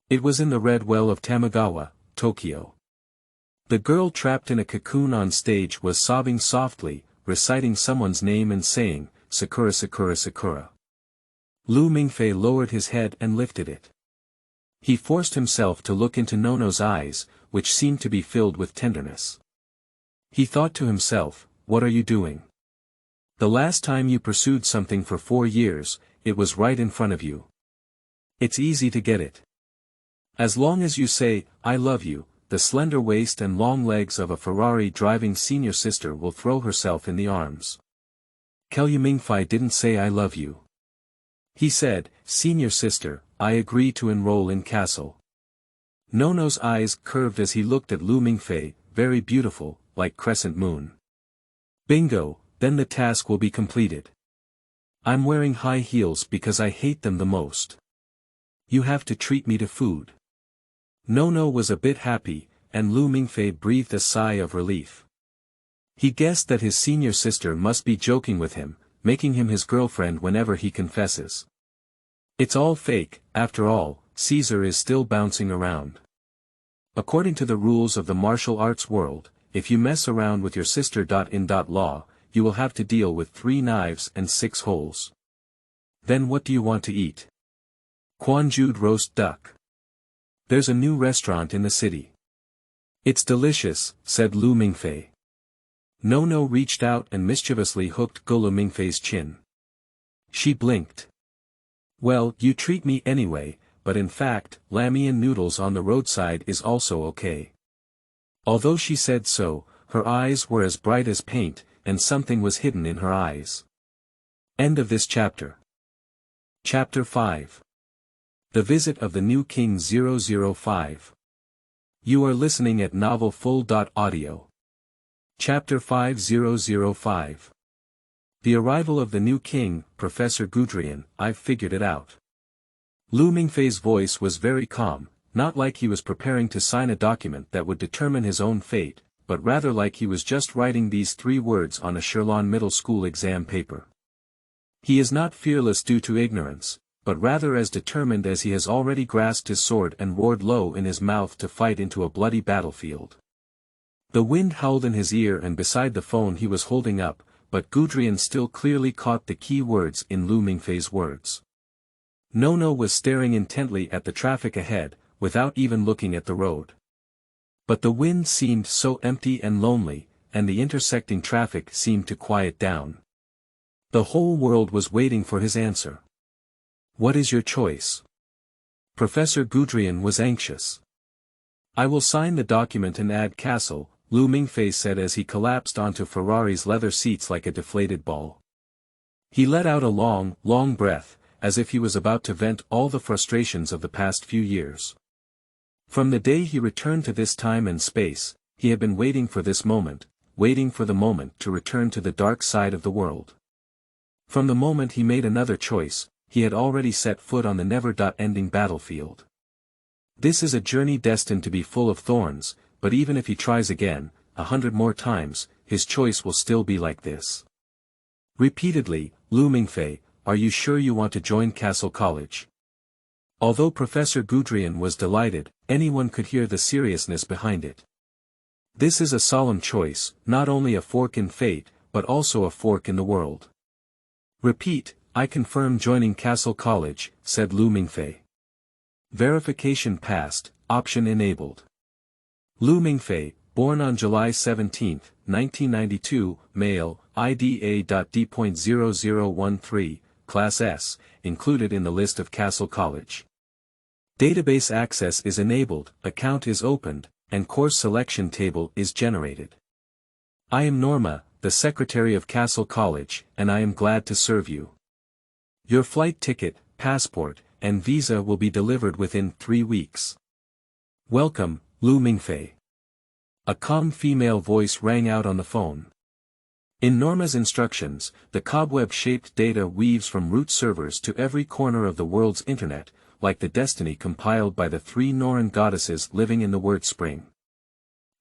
It was in the Red Well of Tamagawa, Tokyo. The girl trapped in a cocoon on stage was sobbing softly, reciting someone's name and saying, "Sakura Sakura Sakura." Lu Mingfei lowered his head and lifted it. He forced himself to look into Nono's eyes, which seemed to be filled with tenderness. He thought to himself, "What are you doing? The last time you pursued something for 4 years, it was right in front of you. It's easy to get it. As long as you say, 'I love you,' the slender waist and long legs of a Ferrari-driving senior sister will throw herself in the arms." Lu Mingfei didn't say "I love you." He said, "Senior sister, I agree to enroll in Kassel." Nono's eyes curved as he looked at Lu Mingfei, very beautiful, like crescent moon. "Bingo, then the task will be completed. I'm wearing high heels because I hate them the most. You have to treat me to food." Nono was a bit happy, and Lu Mingfei breathed a sigh of relief. He guessed that his senior sister must be joking with him, making him his girlfriend whenever he confesses. It's all fake, after all, Caesar is still bouncing around. According to the rules of the martial arts world, if you mess around with your sister in law, you will have to deal with 3 knives and 6 holes. Then what do you want to eat? Quanjued roast duck. There's a new restaurant in the city. It's delicious, said Lu Mingfei. Nono reached out and mischievously hooked Lu Mingfei's chin. She blinked. "Well, you treat me anyway, but in fact, lammy and noodles on the roadside is also okay." Although she said so, her eyes were as bright as paint, and something was hidden in her eyes. End of this chapter. Chapter 5. The Visit of the New King 005. You are listening at novelfull.audio. Chapter 5005. The arrival of the new king, Professor Gudrian. I've figured it out. Lu Mingfei's voice was very calm, not like he was preparing to sign a document that would determine his own fate, but rather like he was just writing these 3 words on a Sherlon middle school exam paper. He is not fearless due to ignorance, but rather as determined as he has already grasped his sword and roared low in his mouth to fight into a bloody battlefield. The wind howled in his ear and beside the phone he was holding up, but Gudrian still clearly caught the key words in Lu Mingfei's words. Nono was staring intently at the traffic ahead, without even looking at the road. But the wind seemed so empty and lonely, and the intersecting traffic seemed to quiet down. The whole world was waiting for his answer. What is your choice? Professor Gudrian was anxious. I will sign the document and add Kassel, Lu Mingfei said as he collapsed onto Ferrari's leather seats like a deflated ball. He let out a long, long breath, as if he was about to vent all the frustrations of the past few years. From the day he returned to this time and space, he had been waiting for this moment, waiting for the moment to return to the dark side of the world. From the moment he made another choice, he had already set foot on the never-ending battlefield. This is a journey destined to be full of thorns, but even if he tries again, 100 more times, his choice will still be like this. Repeatedly, Lu Mingfei, are you sure you want to join Kassel College? Although Professor Gudrian was delighted, anyone could hear the seriousness behind it. This is a solemn choice, not only a fork in fate, but also a fork in the world. Repeat, I confirm joining Kassel College, said Lu Mingfei. Verification passed, option enabled. Lu Mingfei, born on July 17, 1992, male, IDA.D.0013, Class S, included in the list of Kassel College. Database access is enabled, account is opened, and course selection table is generated. I am Norma, the Secretary of Kassel College, and I am glad to serve you. Your flight ticket, passport, and visa will be delivered within 3 weeks. Welcome, Lu Mingfei. A calm female voice rang out on the phone. In Norma's instructions, the cobweb-shaped data weaves from root servers to every corner of the world's internet, like the destiny compiled by the 3 Norrøn goddesses living in the word spring.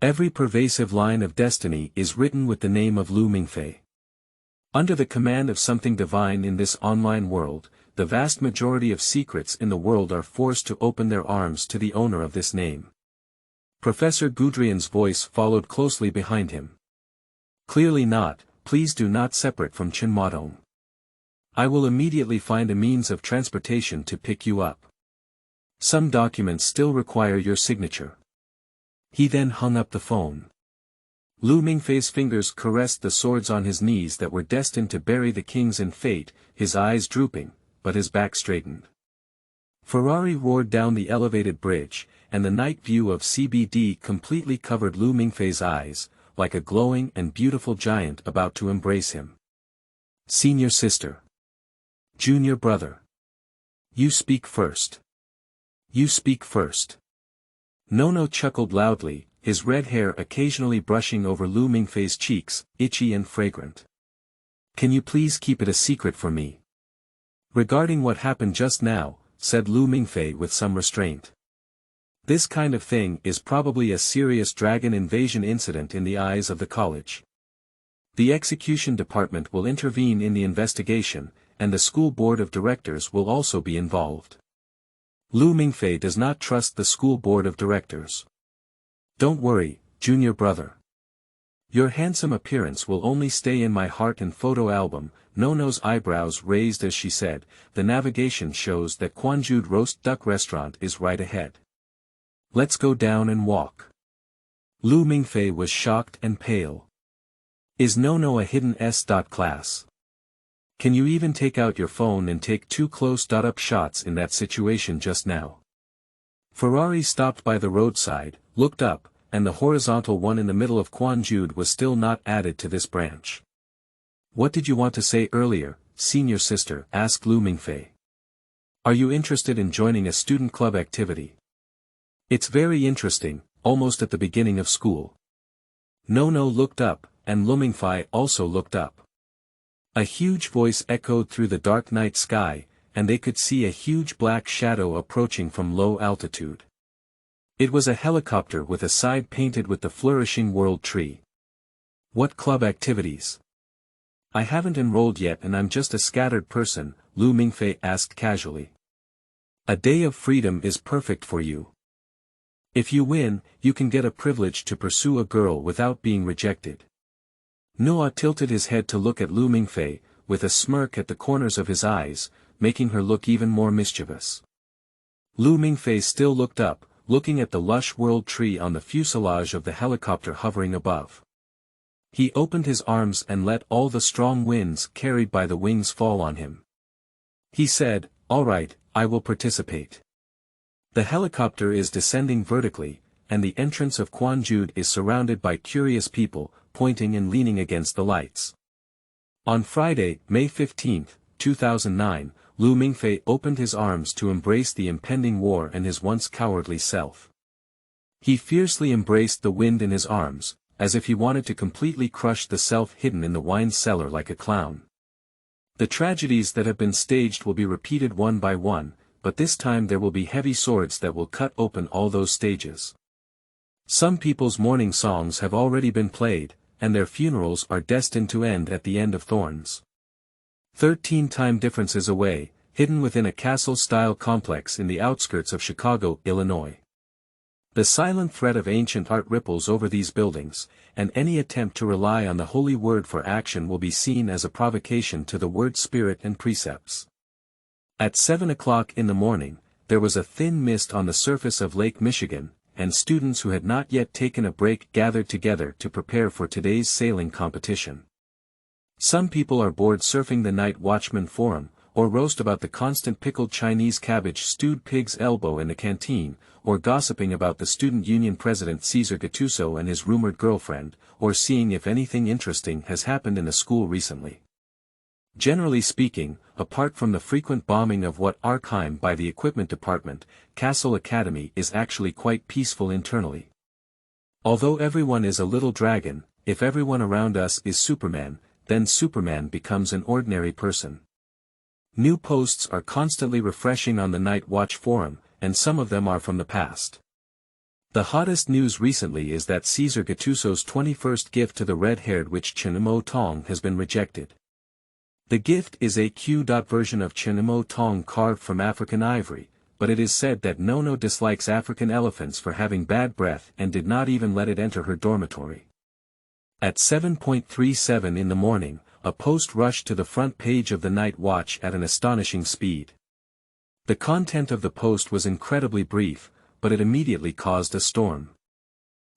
Every pervasive line of destiny is written with the name of Lu Mingfei. Under the command of something divine in this online world, the vast majority of secrets in the world are forced to open their arms to the owner of this name. Professor Gudrian's voice followed closely behind him. Clearly not, please do not separate from Chinmadong. I will immediately find a means of transportation to pick you up. Some documents still require your signature. He then hung up the phone. Lu Mingfei's fingers caressed the swords on his knees that were destined to bury the kings in fate, his eyes drooping, but his back straightened. Ferrari roared down the elevated bridge, and the night view of CBD completely covered Lu Mingfei's eyes, like a glowing and beautiful giant about to embrace him. Senior sister. Junior brother. You speak first. You speak first. Nono chuckled loudly, his red hair occasionally brushing over Lu Mingfei's cheeks, itchy and fragrant. Can you please keep it a secret from me? Regarding what happened just now, said Lu Mingfei with some restraint. This kind of thing is probably a serious dragon invasion incident in the eyes of the college. The execution department will intervene in the investigation, and the school board of directors will also be involved. Lu Mingfei does not trust the school board of directors. Don't worry, junior brother. Your handsome appearance will only stay in my heart and photo album. Nono's eyebrows raised as she said, the navigation shows that Kwanjude Roast Duck Restaurant is right ahead. Let's go down and walk. Lu Mingfei was shocked and pale. Is Nono a hidden S.class? Can you even take out your phone and take 2 close-up shots in that situation just now? Ferrari stopped by the roadside, looked up, and the horizontal one in the middle of Kwanjude was still not added to this branch. What did you want to say earlier, senior sister? Asked Lu Mingfei. Are you interested in joining a student club activity? It's very interesting, almost at the beginning of school. Nono looked up, and Lu Mingfei also looked up. A huge voice echoed through the dark night sky, and they could see a huge black shadow approaching from low altitude. It was a helicopter with a side painted with the flourishing world tree. What club activities? I haven't enrolled yet and I'm just a scattered person, Lu Mingfei asked casually. A day of freedom is perfect for you. If you win, you can get a privilege to pursue a girl without being rejected. Noah tilted his head to look at Lu Mingfei, with a smirk at the corners of his eyes, making her look even more mischievous. Lu Mingfei still looked up, looking at the lush world tree on the fuselage of the helicopter hovering above. He opened his arms and let all the strong winds carried by the wings fall on him. He said, "All right, I will participate." The helicopter is descending vertically, and the entrance of Quanjude is surrounded by curious people, pointing and leaning against the lights. On Friday, May 15, 2009, Lu Mingfei opened his arms to embrace the impending war and his once cowardly self. He fiercely embraced the wind in his arms, as if he wanted to completely crush the self hidden in the wine cellar like a clown. The tragedies that have been staged will be repeated one by one, but this time there will be heavy swords that will cut open all those stages. Some people's mourning songs have already been played, and their funerals are destined to end at the end of thorns. 13 time differences away, hidden within a Kassel-style complex in the outskirts of Chicago, Illinois. The silent threat of ancient art ripples over these buildings, and any attempt to rely on the holy word for action will be seen as a provocation to the word's spirit and precepts. At 7 o'clock in the morning, there was a thin mist on the surface of Lake Michigan, and students who had not yet taken a break gathered together to prepare for today's sailing competition. Some people are bored surfing the Night Watchman forum, or roast about the constant pickled Chinese cabbage stewed pig's elbow in the canteen, or gossiping about the student union president Cesar Gattuso and his rumored girlfriend, or seeing if anything interesting has happened in the school recently. Generally speaking, apart from the frequent bombing of what Arkheim by the equipment department, Kassel Academy is actually quite peaceful internally. Although everyone is a little dragon, if everyone around us is Superman, then Superman becomes an ordinary person. New posts are constantly refreshing on the Night Watch forum, and some of them are from the past. The hottest news recently is that Cesar Gattuso's 21st gift to the red-haired witch Chenemo Tong has been rejected. The gift is a Q-dot version of Chenemo Tong carved from African ivory, but it is said that Nono dislikes African elephants for having bad breath and did not even let it enter her dormitory. At 7:37 in the morning, a post rushed to the front page of the Night Watch at an astonishing speed. The content of the post was incredibly brief, but it immediately caused a storm.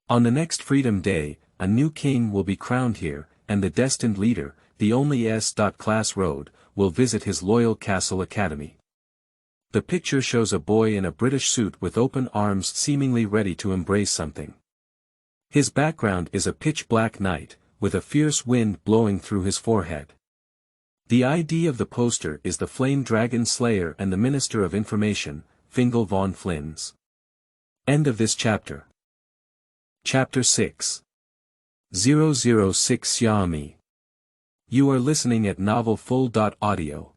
On the next Freedom Day, a new king will be crowned here, and the destined leader, the only S.Class Road, will visit his loyal Kassel Academy. The picture shows a boy in a British suit with open arms seemingly ready to embrace something. His background is a pitch-black night, with a fierce wind blowing through his forehead. The ID of the poster is the Flame Dragon Slayer and the Minister of Information, Fingal von Flins. End of this chapter. Chapter 6. 006 Xia Mi. You are listening at novelfull.audio.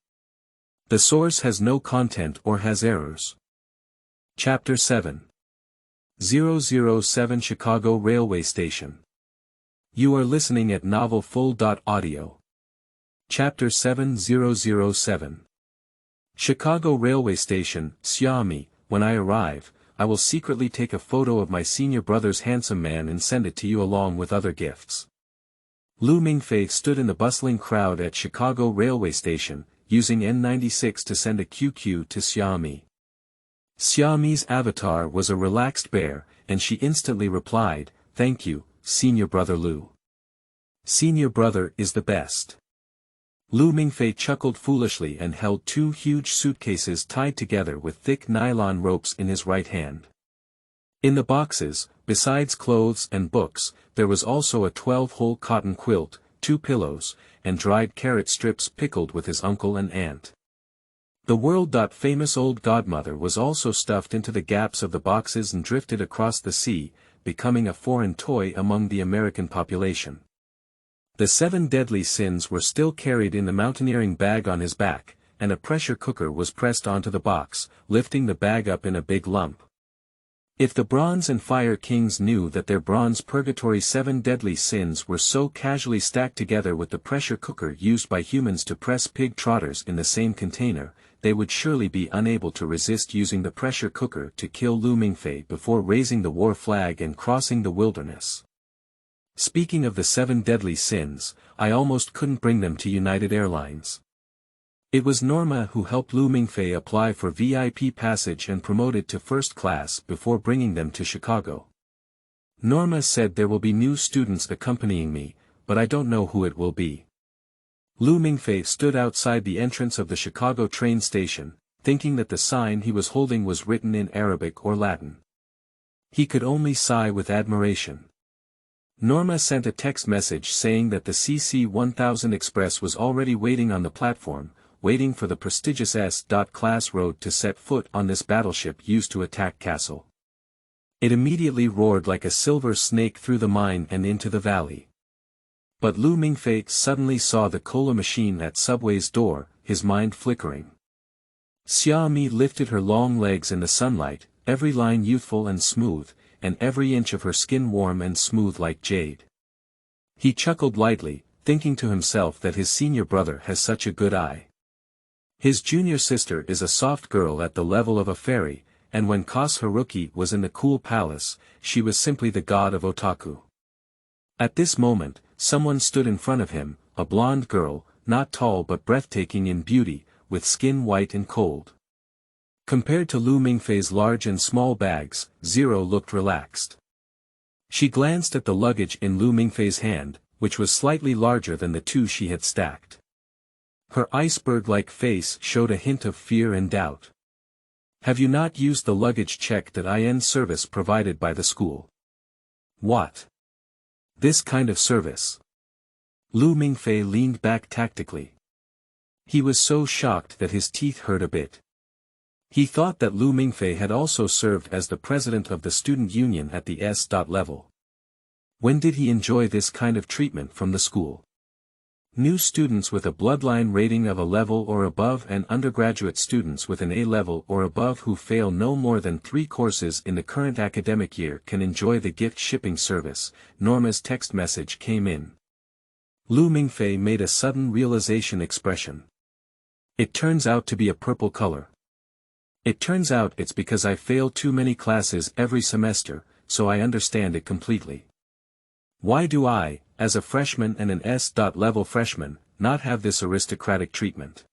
The source has no content or has errors. Chapter 7. 007 Chicago Railway Station. You are listening at novelfull.audio. Chapter 7007. Chicago Railway Station, Xia Mi. When I arrive, I will secretly take a photo of my senior brother's handsome man and send it to you along with other gifts. Lu Mingfei stood in the bustling crowd at Chicago Railway Station, using N96 to send a QQ to Xia Mi. Xia Mi's avatar was a relaxed bear, and she instantly replied, "Thank you, Senior Brother Lu. Senior Brother is the best." Lu Mingfei chuckled foolishly and held 2 huge suitcases tied together with thick nylon ropes in his right hand. In the boxes, besides clothes and books, there was also a 12-hole cotton quilt, 2 pillows, and dried carrot strips pickled with his uncle and aunt. The world-famous old godmother was also stuffed into the gaps of the boxes and drifted across the sea, becoming a foreign toy among the American population. The 7 deadly sins were still carried in the mountaineering bag on his back, and a pressure cooker was pressed onto the box, lifting the bag up in a big lump. If the Bronze and Fire Kings knew that their bronze purgatory 7 deadly sins were so casually stacked together with the pressure cooker used by humans to press pig trotters in the same container, they would surely be unable to resist using the pressure cooker to kill Lu Mingfei before raising the war flag and crossing the wilderness. Speaking of the 7 deadly sins, I almost couldn't bring them to United Airlines. It was Norma who helped Lu Mingfei apply for VIP passage and promoted to first class before bringing them to Chicago. Norma said there will be new students accompanying me, but I don't know who it will be. Lu Mingfei stood outside the entrance of the Chicago train station, thinking that the sign he was holding was written in Arabic or Latin. He could only sigh with admiration. Norma sent a text message saying that the CC-1000 Express was already waiting on the platform, waiting for the prestigious S.Class road to set foot on this battleship used to attack Kassel. It immediately roared like a silver snake through the mine and into the valley. But Lu Mingfei suddenly saw the cola machine at Subway's door, his mind flickering. Xia Mi lifted her long legs in the sunlight, every line youthful and smooth, and every inch of her skin warm and smooth like jade. He chuckled lightly, thinking to himself that his senior brother has such a good eye. His junior sister is a soft girl at the level of a fairy, and when Kas Haruki was in the cool palace, she was simply the god of otaku. At this moment, someone stood in front of him, a blonde girl, not tall but breathtaking in beauty, with skin white and cold. Compared to Lu Mingfei's large and small bags, Zero looked relaxed. She glanced at the luggage in Lu Mingfei's hand, which was slightly larger than the 2 she had stacked. Her iceberg-like face showed a hint of fear and doubt. Have you not used the luggage check that IN service provided by the school? What? This kind of service? Lu Mingfei leaned back tactically. He was so shocked that his teeth hurt a bit. He thought that Lu Mingfei had also served as the president of the student union at the S. level. When did he enjoy this kind of treatment from the school? New students with a bloodline rating of a level or above and undergraduate students with an A level or above who fail no more than 3 courses in the current academic year can enjoy the gift shipping service. Norma's text message came in. Lu Mingfei made a sudden realization expression. It turns out to be a purple color. It turns out it's because I fail too many classes every semester, so I understand it completely. Why do I, as a freshman and an S.level freshman, not have this aristocratic treatment?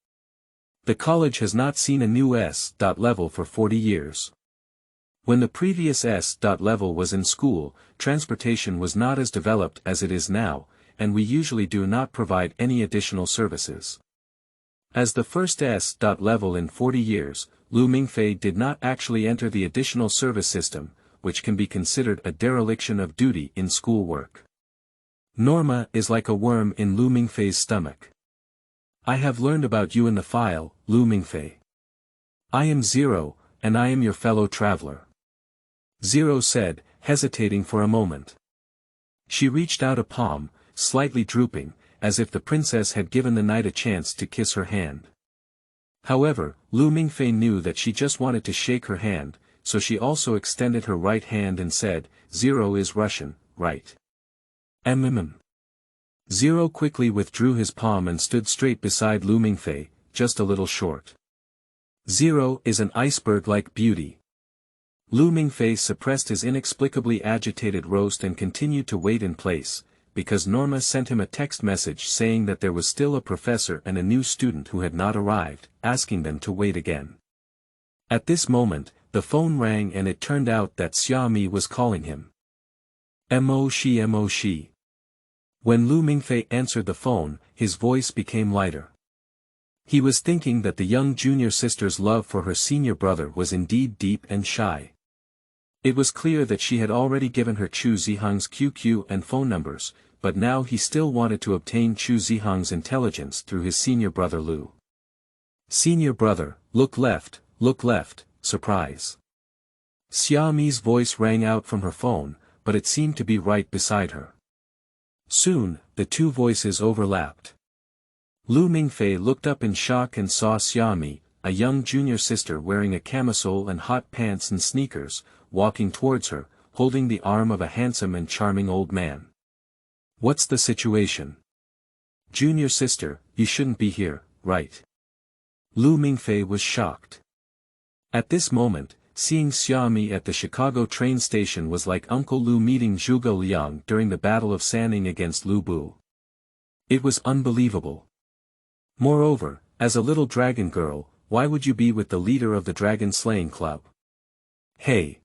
The college has not seen a new S.level for 40 years. When the previous S.level was in school, transportation was not as developed as it is now, and we usually do not provide any additional services. As the first S.level in 40 years, Lu Mingfei did not actually enter the additional service system, which can be considered a dereliction of duty in schoolwork. Norma is like a worm in Lu Mingfei's stomach. I have learned about you in the file, Lu Mingfei. I am Zero, and I am your fellow traveler. Zero said, hesitating for a moment. She reached out a palm, slightly drooping, as if the princess had given the knight a chance to kiss her hand. However, Lu Mingfei knew that she just wanted to shake her hand, so she also extended her right hand and said, Zero is Russian, right? Zero quickly withdrew his palm and stood straight beside Lu Mingfei, just a little short. Zero is an iceberg-like beauty. Lu Mingfei suppressed his inexplicably agitated roast and continued to wait in place, because Norma sent him a text message saying that there was still a professor and a new student who had not arrived, asking them to wait again. At this moment, the phone rang and it turned out that Xia Mi was calling him. Mo-shi. When Lu Mingfei answered the phone, his voice became lighter. He was thinking that the young junior sister's love for her senior brother was indeed deep and shy. It was clear that she had already given her Chu Zihang's QQ and phone numbers, but now he still wanted to obtain Chu Zihang's intelligence through his senior brother Lu. Senior brother, look left, surprise. Xia Mi's voice rang out from her phone, but it seemed to be right beside her. Soon, the two voices overlapped. Lu Mingfei looked up in shock and saw Xia Mi, a young junior sister wearing a camisole and hot pants and sneakers, walking towards her, holding the arm of a handsome and charming old man. "What's the situation?" "Junior sister, you shouldn't be here, right?" Lu Mingfei was shocked. At this moment, seeing Xia Mi at the Chicago train station was like Uncle Lu meeting Zhuge Liang during the Battle of Sanning against Lu Bu. It was unbelievable. Moreover, as a little dragon girl, why would you be with the leader of the dragon slaying club? Hey!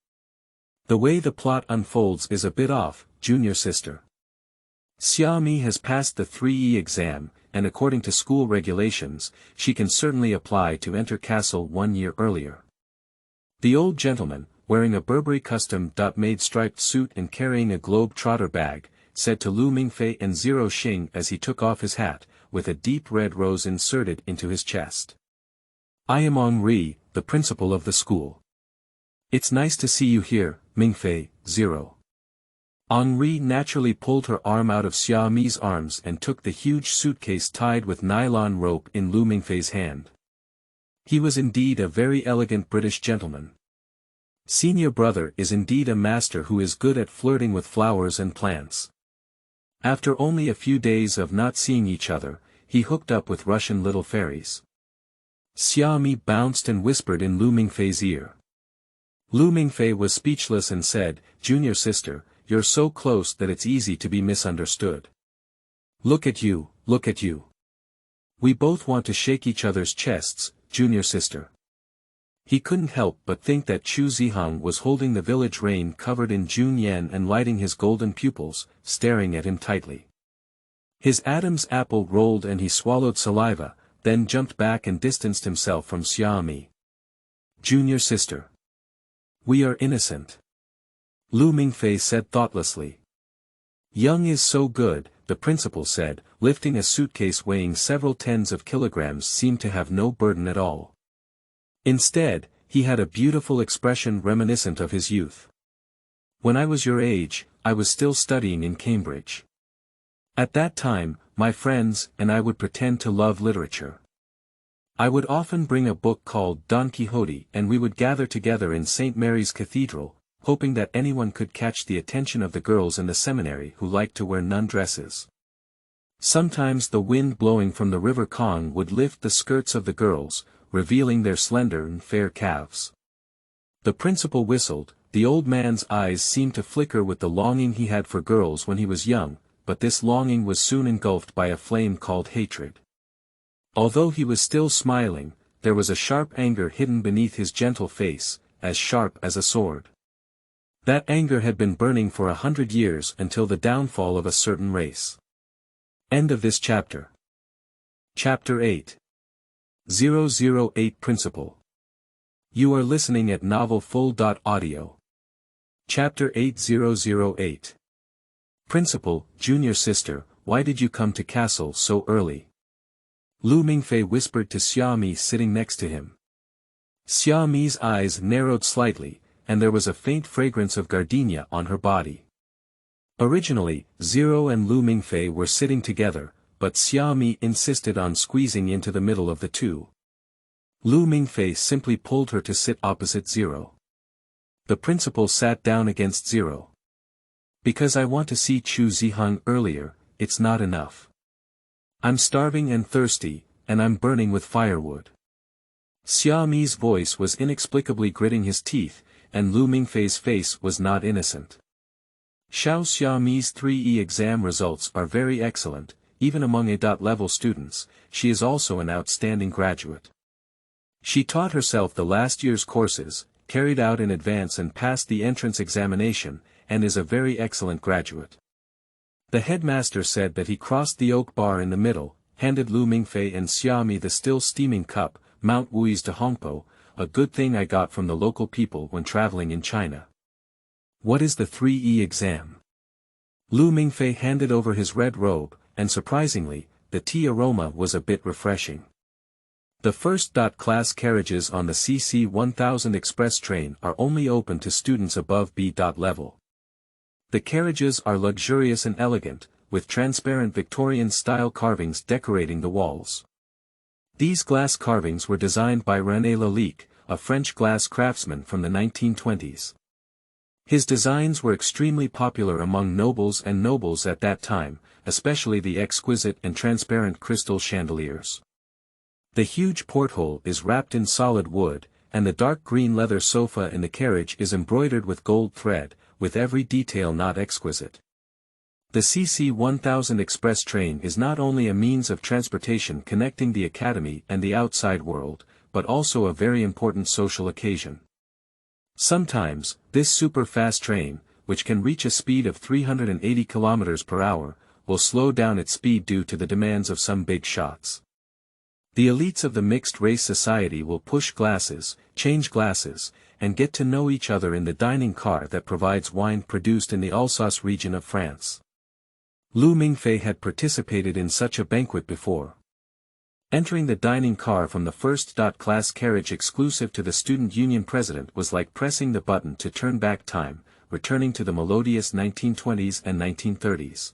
The way the plot unfolds is a bit off, junior sister. Xia Mi has passed the 3E exam, and according to school regulations, she can certainly apply to enter Kassel 1 year earlier. The old gentleman, wearing a Burberry custom-made striped suit and carrying a globe-trotter bag, said to Lu Mingfei and Zero Xing as he took off his hat, with a deep red rose inserted into his chest. "I am Henri, the principal of the school. It's nice to see you here, Mingfei, Zero." Henri naturally pulled her arm out of Xia Mi's arms and took the huge suitcase tied with nylon rope in Lu Mingfei's hand. He was indeed a very elegant British gentleman. Senior brother is indeed a master who is good at flirting with flowers and plants. After only a few days of not seeing each other, he hooked up with Russian little fairies. Xia Mi bounced and whispered in Lu Mingfei's ear. Lu Mingfei was speechless and said, "Junior sister, you're so close that it's easy to be misunderstood. Look at you, look at you. We both want to shake each other's chests, junior sister." He couldn't help but think that Chu Zihang was holding the village rain covered in Junyan and lighting his golden pupils, staring at him tightly. His Adam's apple rolled and he swallowed saliva, then jumped back and distanced himself from Xia Mi. "Junior sister. We are innocent," Lu Mingfei said thoughtlessly. "Young is so good," the principal said, lifting a suitcase weighing several tens of kilograms seemed to have no burden at all. Instead, he had a beautiful expression reminiscent of his youth. "When I was your age, I was still studying in Cambridge. At that time, my friends and I would pretend to love literature. I would often bring a book called Don Quixote and we would gather together in St. Mary's Cathedral, hoping that anyone could catch the attention of the girls in the seminary who liked to wear nun dresses. Sometimes the wind blowing from the river Kong would lift the skirts of the girls, revealing their slender and fair calves. The principal whistled, the old man's eyes seemed to flicker with the longing he had for girls when he was young, but this longing was soon engulfed by a flame called hatred. Although he was still smiling, there was a sharp anger hidden beneath his gentle face, as sharp as a sword. That anger had been burning for 100 years until the downfall of a certain race. End of this chapter. Chapter 8. 008 Principle. You are listening at novelfull.audio. Chapter 8008. Principal, junior sister, why did you come to Kassel so early? Lu Mingfei whispered to Xia Mi sitting next to him. Xia Mi's eyes narrowed slightly, and there was a faint fragrance of gardenia on her body. Originally, Zero and Lu Mingfei were sitting together, but Xia Mi insisted on squeezing into the middle of the two. Lu Mingfei simply pulled her to sit opposite Zero. The principal sat down against Zero. "Because I want to see Chu Zihang earlier, it's not enough. I'm starving and thirsty, and I'm burning with firewood." Xia Mi's voice was inexplicably gritting his teeth, and Lu Mingfei's face was not innocent. Xia Mi's 3E exam results are very excellent, even among A.level students. She is also an outstanding graduate. She taught herself the last year's courses, carried out in advance and passed the entrance examination, and is a very excellent graduate. The headmaster said that he crossed the oak bar in the middle, handed Lu Mingfei and Xia Mi the still steaming cup, Mount Wui's de Hongpo, a good thing I got from the local people when traveling in China. "What is the 3E exam?" Lu Mingfei handed over his red robe, and surprisingly, the tea aroma was a bit refreshing. The first-class carriages on the CC 1000 express train are only open to students above B. level. The carriages are luxurious and elegant, with transparent Victorian-style carvings decorating the walls. These glass carvings were designed by René Lalique, a French glass craftsman from the 1920s. His designs were extremely popular among nobles at that time, especially the exquisite and transparent crystal chandeliers. The huge porthole is wrapped in solid wood, and the dark green leather sofa in the carriage is embroidered with gold thread, with every detail not exquisite. The CC-1000 express train is not only a means of transportation connecting the academy and the outside world, but also a very important social occasion. Sometimes, this super-fast train, which can reach a speed of 380 km per hour, will slow down its speed due to the demands of some big shots. The elites of the mixed-race society will push glasses, change glasses, and get to know each other in the dining car that provides wine produced in the Alsace region of France. Lu Mingfei had participated in such a banquet before. Entering the dining car from the first-class carriage exclusive to the student union president was like pressing the button to turn back time, returning to the melodious 1920s and 1930s.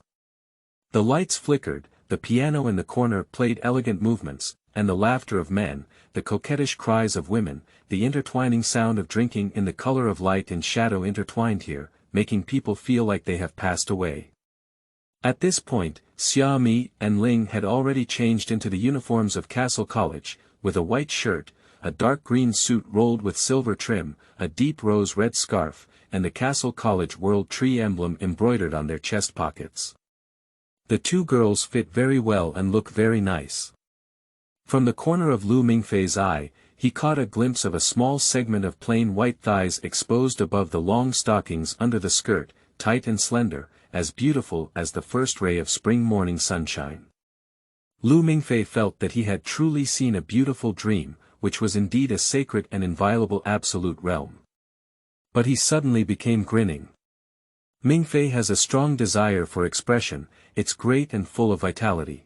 The lights flickered, the piano in the corner played elegant movements, and the laughter of men, the coquettish cries of women, the intertwining sound of drinking in the color of light and shadow intertwined here, making people feel like they have passed away. At this point, Xia Mi and Ling had already changed into the uniforms of Kassel College, with a white shirt, a dark green suit rolled with silver trim, a deep rose-red scarf, and the Kassel College World Tree emblem embroidered on their chest pockets. The two girls fit very well and look very nice. From the corner of Lu Mingfei's eye, he caught a glimpse of a small segment of plain white thighs exposed above the long stockings under the skirt, tight and slender, as beautiful as the first ray of spring morning sunshine. Lu Mingfei felt that he had truly seen a beautiful dream, which was indeed a sacred and inviolable absolute realm. But he suddenly became grinning. Mingfei has a strong desire for expression, it's great and full of vitality.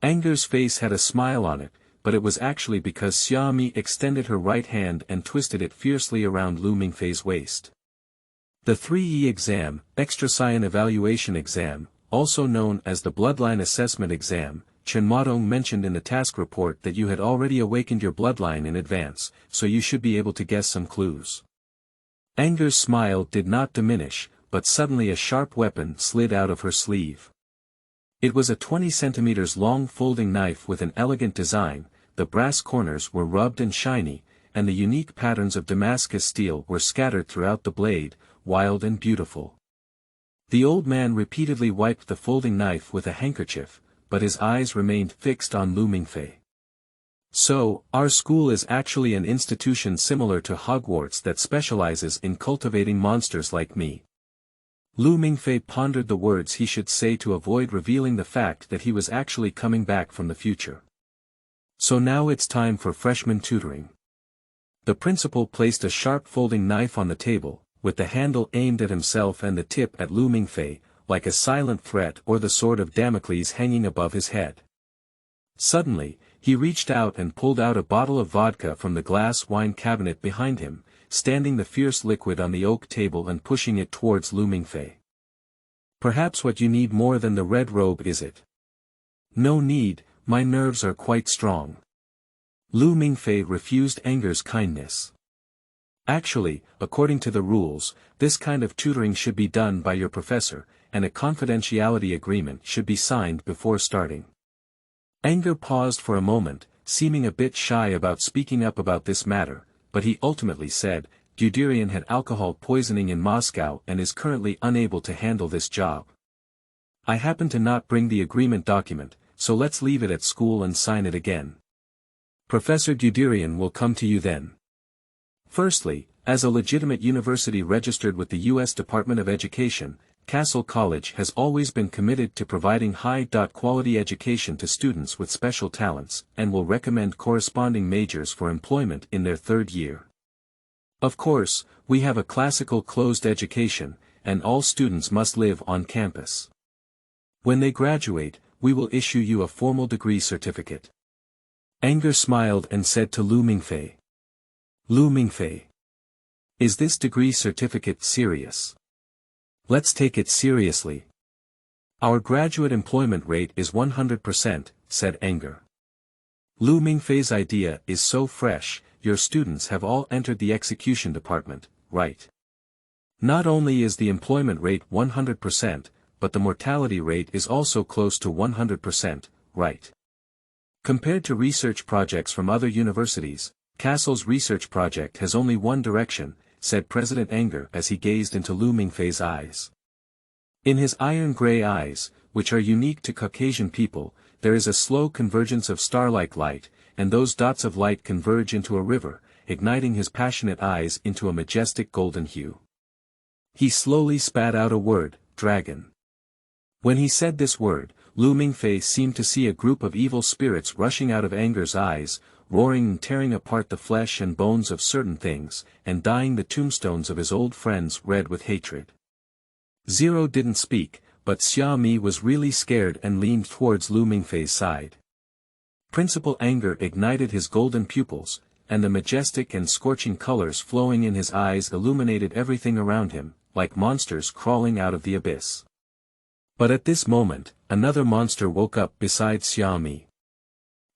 Anger's face had a smile on it, but it was actually because Xia Mi extended her right hand and twisted it fiercely around Lu Mingfei's waist. The 3E exam, Extra-Science Evaluation Exam, also known as the Bloodline Assessment Exam, Chen Modong mentioned in the task report that you had already awakened your bloodline in advance, so you should be able to guess some clues. Anger's smile did not diminish, but suddenly a sharp weapon slid out of her sleeve. It was a 20 centimeters long folding knife with an elegant design, the brass corners were rubbed and shiny, and the unique patterns of Damascus steel were scattered throughout the blade, wild and beautiful. The old man repeatedly wiped the folding knife with a handkerchief, but his eyes remained fixed on Lu Mingfei. So, our school is actually an institution similar to Hogwarts that specializes in cultivating monsters like me. Lu Mingfei pondered the words he should say to avoid revealing the fact that he was actually coming back from the future. So now it's time for freshman tutoring. The principal placed a sharp folding knife on the table, with the handle aimed at himself and the tip at Lu Mingfei, like a silent threat or the sword of Damocles hanging above his head. Suddenly, he reached out and pulled out a bottle of vodka from the glass wine cabinet behind him, standing the fierce liquid on the oak table and pushing it towards Lu Mingfei. Perhaps what you need more than the red robe is it? No need, my nerves are quite strong. Lu Mingfei refused Anger's kindness. Actually, according to the rules, this kind of tutoring should be done by your professor, and a confidentiality agreement should be signed before starting. Anger paused for a moment, seeming a bit shy about speaking up about this matter, but he ultimately said, Guderian had alcohol poisoning in Moscow and is currently unable to handle this job. I happen to not bring the agreement document, so let's leave it at school and sign it again. Professor Guderian will come to you then. Firstly, as a legitimate university registered with the U.S. Department of Education, Kassel College has always been committed to providing high-quality education to students with special talents, and will recommend corresponding majors for employment in their third year. Of course, we have a classical closed education, and all students must live on campus. When they graduate, we will issue you a formal degree certificate. Anger smiled and said to Lu Mingfei. Lu Mingfei. Is this degree certificate serious? Let's take it seriously. Our graduate employment rate is 100%, said Anger. Lu Mingfei's idea is so fresh, your students have all entered the execution department, right? Not only is the employment rate 100%, but the mortality rate is also close to 100%, right? Compared to research projects from other universities, Kassel's research project has only one direction, said President Anger as he gazed into Lu Mingfei's eyes. In his iron-gray eyes, which are unique to Caucasian people, there is a slow convergence of star-like light, and those dots of light converge into a river, igniting his passionate eyes into a majestic golden hue. He slowly spat out a word, dragon. When he said this word, Lu Mingfei seemed to see a group of evil spirits rushing out of Anger's eyes, roaring and tearing apart the flesh and bones of certain things, and dyeing the tombstones of his old friends red with hatred. Zero didn't speak, but Xia Mi was really scared and leaned towards Lu Mingfei's side. Principal Anger ignited his golden pupils, and the majestic and scorching colors flowing in his eyes illuminated everything around him, like monsters crawling out of the abyss. But at this moment, another monster woke up beside Xia Mi.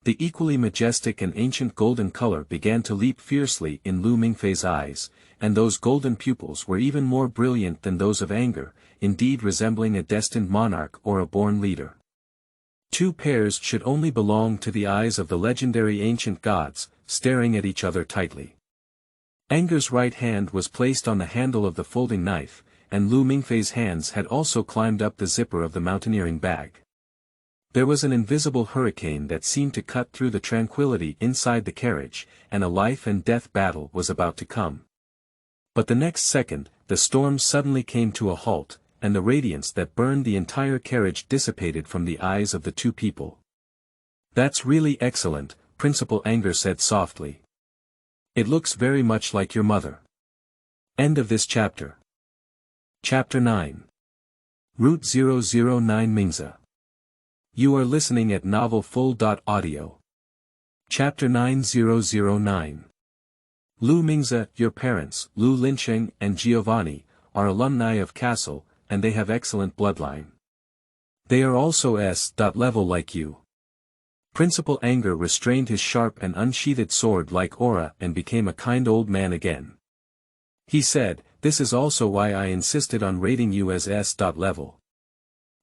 The equally majestic and ancient golden color began to leap fiercely in Lu Mingfei's eyes, and those golden pupils were even more brilliant than those of Anger, indeed resembling a destined monarch or a born leader. Two pairs should only belong to the eyes of the legendary ancient gods, staring at each other tightly. Anger's right hand was placed on the handle of the folding knife, and Lu Mingfei's hands had also climbed up the zipper of the mountaineering bag. There was an invisible hurricane that seemed to cut through the tranquility inside the carriage, and a life-and-death battle was about to come. But the next second, the storm suddenly came to a halt, and the radiance that burned the entire carriage dissipated from the eyes of the two people. "That's really excellent," Principal Anger said softly. "It looks very much like your mother." End of this chapter. Chapter 9. Route 009 Mingze. You are listening at novelfull.audio. Chapter 9009. Lu Mingze, your parents, Lu Linsheng and Giovanni, are alumni of Kassel, and they have excellent bloodline. They are also S.level like you. Principal Anger restrained his sharp and unsheathed sword like aura and became a kind old man again. He said, "This is also why I insisted on rating you as S.level.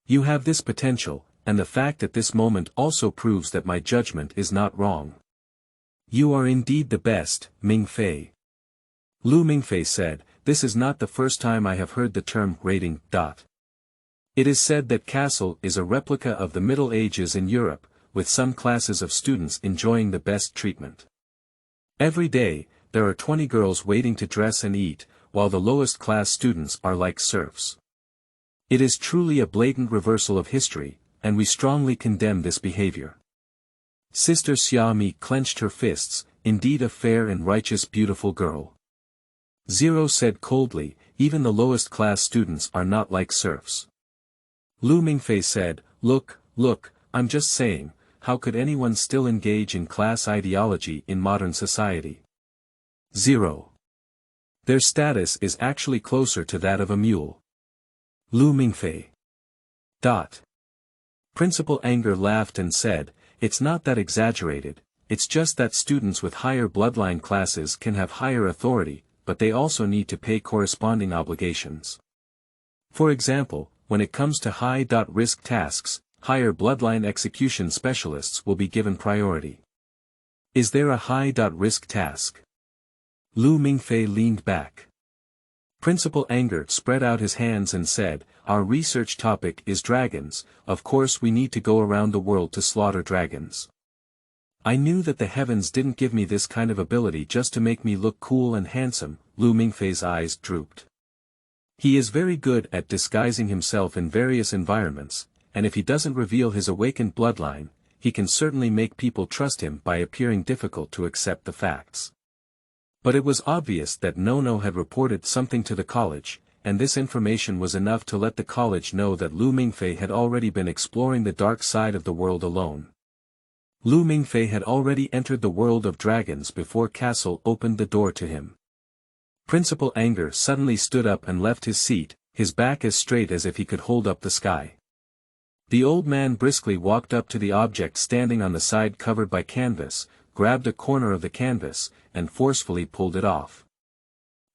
You have this potential, and the fact at this moment also proves that my judgment is not wrong. You are indeed the best, Mingfei." Lu Mingfei said, "This is not the first time I have heard the term rating. It is said that Kassel is a replica of the Middle Ages in Europe, with some classes of students enjoying the best treatment. Every day, there are 20 girls waiting to dress and eat, while the lowest class students are like serfs. It is truly a blatant reversal of history, and we strongly condemn this behavior." Sister Xia Mi clenched her fists, "Indeed a fair and righteous beautiful girl." Zero said coldly, "Even the lowest class students are not like serfs." Lu Mingfei said, Look, I'm just saying, how could anyone still engage in class ideology in modern society?" Zero. Their status is actually closer to that of a mule. Lu Mingfei. Principal Anger laughed and said, "It's not that exaggerated, it's just that students with higher bloodline classes can have higher authority, but they also need to pay corresponding obligations. For example, when it comes to high-risk tasks, higher bloodline execution specialists will be given priority." "Is there a high-risk task?" Lu Mingfei leaned back. Principal Anger spread out his hands and said, "Our research topic is dragons. Of course we need to go around the world to slaughter dragons. I knew that the heavens didn't give me this kind of ability just to make me look cool and handsome." Lu Mingfei's eyes drooped. "He is very good at disguising himself in various environments, and if he doesn't reveal his awakened bloodline, he can certainly make people trust him by appearing difficult to accept the facts." But it was obvious that Nono had reported something to the college, and this information was enough to let the college know that Lu Mingfei had already been exploring the dark side of the world alone. Lu Mingfei had already entered the world of dragons before Kassel opened the door to him. Principal Anger suddenly stood up and left his seat, his back as straight as if he could hold up the sky. The old man briskly walked up to the object standing on the side covered by canvas, grabbed a corner of the canvas, and forcefully pulled it off.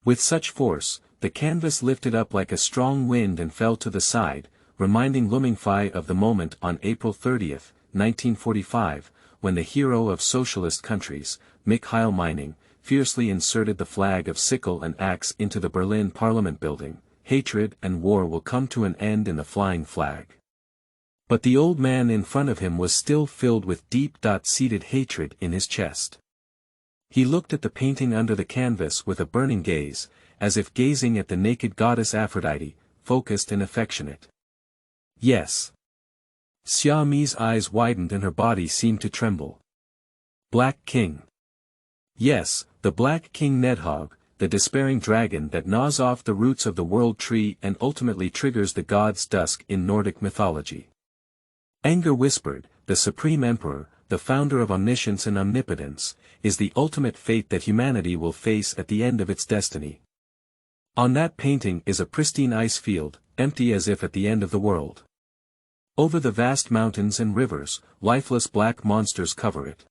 With such force, the canvas lifted up like a strong wind and fell to the side, reminding Mingze of the moment on April 30, 1945, when the hero of socialist countries, Mikhail Mining, fiercely inserted the flag of sickle and axe into the Berlin Parliament building. Hatred and war will come to an end in the flying flag. But the old man in front of him was still filled with deep-seated hatred in his chest. He looked at the painting under the canvas with a burning gaze, as if gazing at the naked goddess Aphrodite, focused and affectionate. Yes. Xia Mi's eyes widened and her body seemed to tremble. Black King. Yes, the Black King Nidhogg, the despairing dragon that gnaws off the roots of the world tree and ultimately triggers the god's dusk in Nordic mythology. Anger whispered, the Supreme Emperor, the founder of omniscience and omnipotence, is the ultimate fate that humanity will face at the end of its destiny. On that painting is a pristine ice field, empty as if at the end of the world. Over the vast mountains and rivers, lifeless black monsters cover it.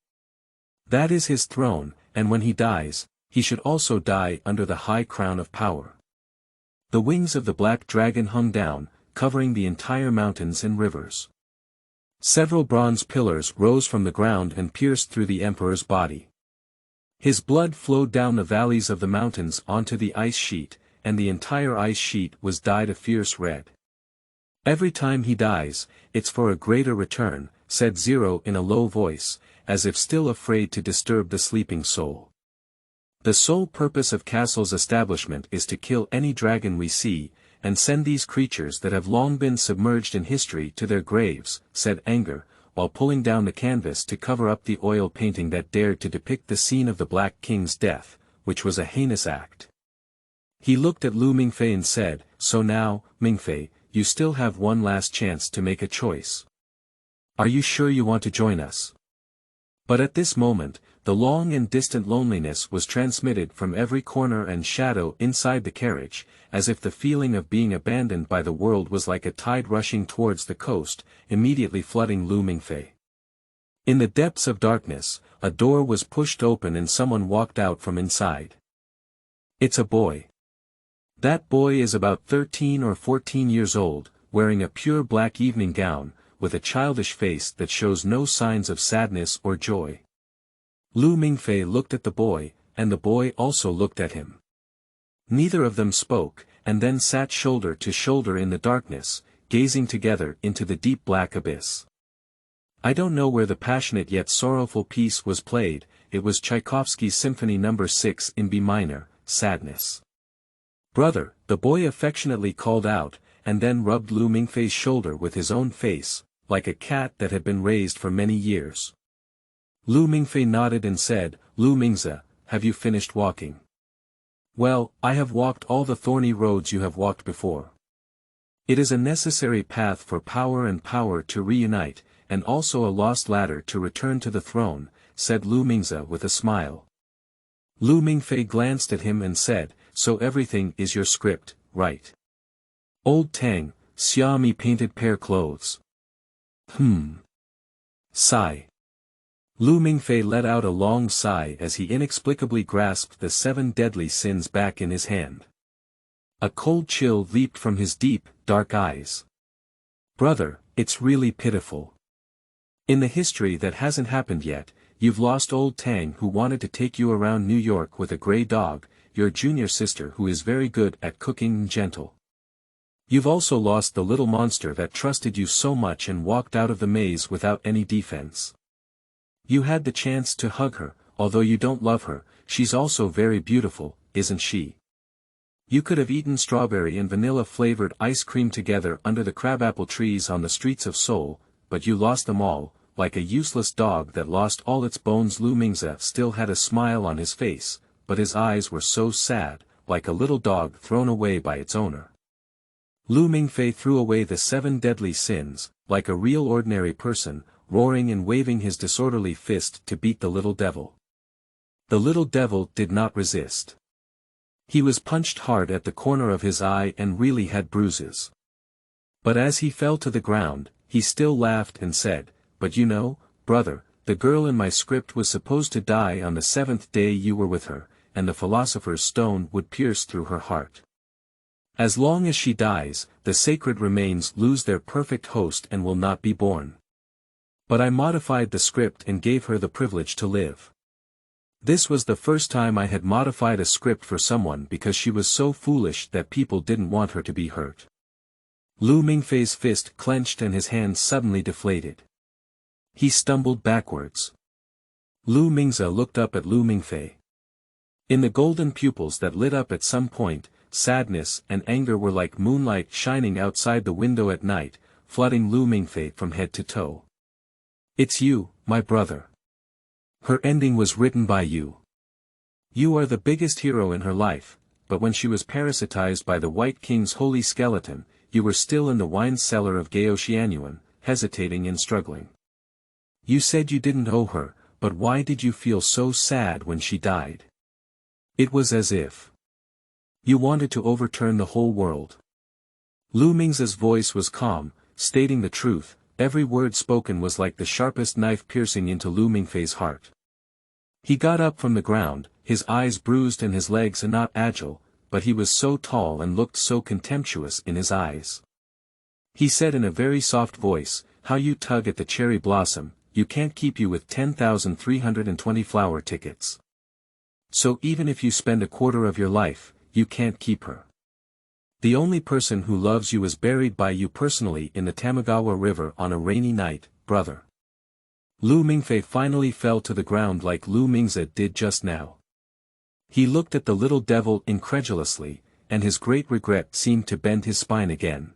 That is his throne, and when he dies, he should also die under the high crown of power. The wings of the black dragon hung down, covering the entire mountains and rivers. Several bronze pillars rose from the ground and pierced through the emperor's body. His blood flowed down the valleys of the mountains onto the ice sheet, and the entire ice sheet was dyed a fierce red. Every time he dies, it's for a greater return, said Zero in a low voice, as if still afraid to disturb the sleeping soul. The sole purpose of Kassel's establishment is to kill any dragon we see, and send these creatures that have long been submerged in history to their graves, said Anger, while pulling down the canvas to cover up the oil painting that dared to depict the scene of the Black King's death, which was a heinous act. He looked at Mingze and said, so now, Mingze, you still have one last chance to make a choice. Are you sure you want to join us? But at this moment, the long and distant loneliness was transmitted from every corner and shadow inside the carriage, as if the feeling of being abandoned by the world was like a tide rushing towards the coast, immediately flooding Mingze. In the depths of darkness, a door was pushed open and someone walked out from inside. It's a boy. That boy is about 13 or 14 years old, wearing a pure black evening gown, with a childish face that shows no signs of sadness or joy. Mingze looked at the boy, and the boy also looked at him. Neither of them spoke, and then sat shoulder to shoulder in the darkness, gazing together into the deep black abyss. I don't know where the passionate yet sorrowful piece was played. It was Tchaikovsky's Symphony No. 6 in B minor, Sadness. Brother, the boy affectionately called out, and then rubbed Mingze's shoulder with his own face, like a cat that had been raised for many years. Mingze nodded and said, Mingze, have you finished walking? Well, I have walked all the thorny roads you have walked before. It is a necessary path for power and power to reunite, and also a lost ladder to return to the throne, said Mingze with a smile. Mingze glanced at him and said, so everything is your script, right? Old Tang, Xia Mi painted pear clothes. Sigh. Mingze let out a long sigh as he inexplicably grasped the 7 deadly sins back in his hand. A cold chill leaped from his deep, dark eyes. Brother, it's really pitiful. In the history that hasn't happened yet, you've lost old Tang who wanted to take you around New York with a gray dog, your junior sister who is very good at cooking and gentle. You've also lost the little monster that trusted you so much and walked out of the maze without any defense. You had the chance to hug her, although you don't love her, she's also very beautiful, isn't she? You could have eaten strawberry and vanilla-flavored ice cream together under the crabapple trees on the streets of Seoul, but you lost them all, like a useless dog that lost all its bones. Mingze still had a smile on his face, but his eyes were so sad, like a little dog thrown away by its owner. Mingze threw away the 7 deadly sins, like a real ordinary person, roaring and waving his disorderly fist to beat the little devil. The little devil did not resist. He was punched hard at the corner of his eye and really had bruises. But as he fell to the ground, he still laughed and said, "But you know, brother, the girl in my script was supposed to die on the 7th day you were with her, and the philosopher's stone would pierce through her heart. As long as she dies, the sacred remains lose their perfect host and will not be born. But I modified the script and gave her the privilege to live. This was the first time I had modified a script for someone because she was so foolish that people didn't want her to be hurt." Lu Mingfei's fist clenched and his hand suddenly deflated. He stumbled backwards. Lu Mingze looked up at Lu Mingfei. In the golden pupils that lit up at some point, sadness and anger were like moonlight shining outside the window at night, flooding Lu Mingfei from head to toe. "It's you, my brother. Her ending was written by you. You are the biggest hero in her life, but when she was parasitized by the White King's holy skeleton, you were still in the wine cellar of Gaoxianyuan, hesitating and struggling. You said you didn't owe her, but why did you feel so sad when she died? It was as if you wanted to overturn the whole world." Lu Mingze's voice was calm, stating the truth. Every word spoken was like the sharpest knife piercing into Lu Mingfei's heart. He got up from the ground, his eyes bruised and his legs not agile, but he was so tall and looked so contemptuous in his eyes. He said in a very soft voice, "How you tug at the cherry blossom, you can't keep you with 10,320 flower tickets. So even if you spend a quarter of your life, you can't keep her. The only person who loves you is buried by you personally in the Tamagawa River on a rainy night, brother." Lu Mingfei finally fell to the ground like Lu Mingze did just now. He looked at the little devil incredulously, and his great regret seemed to bend his spine again.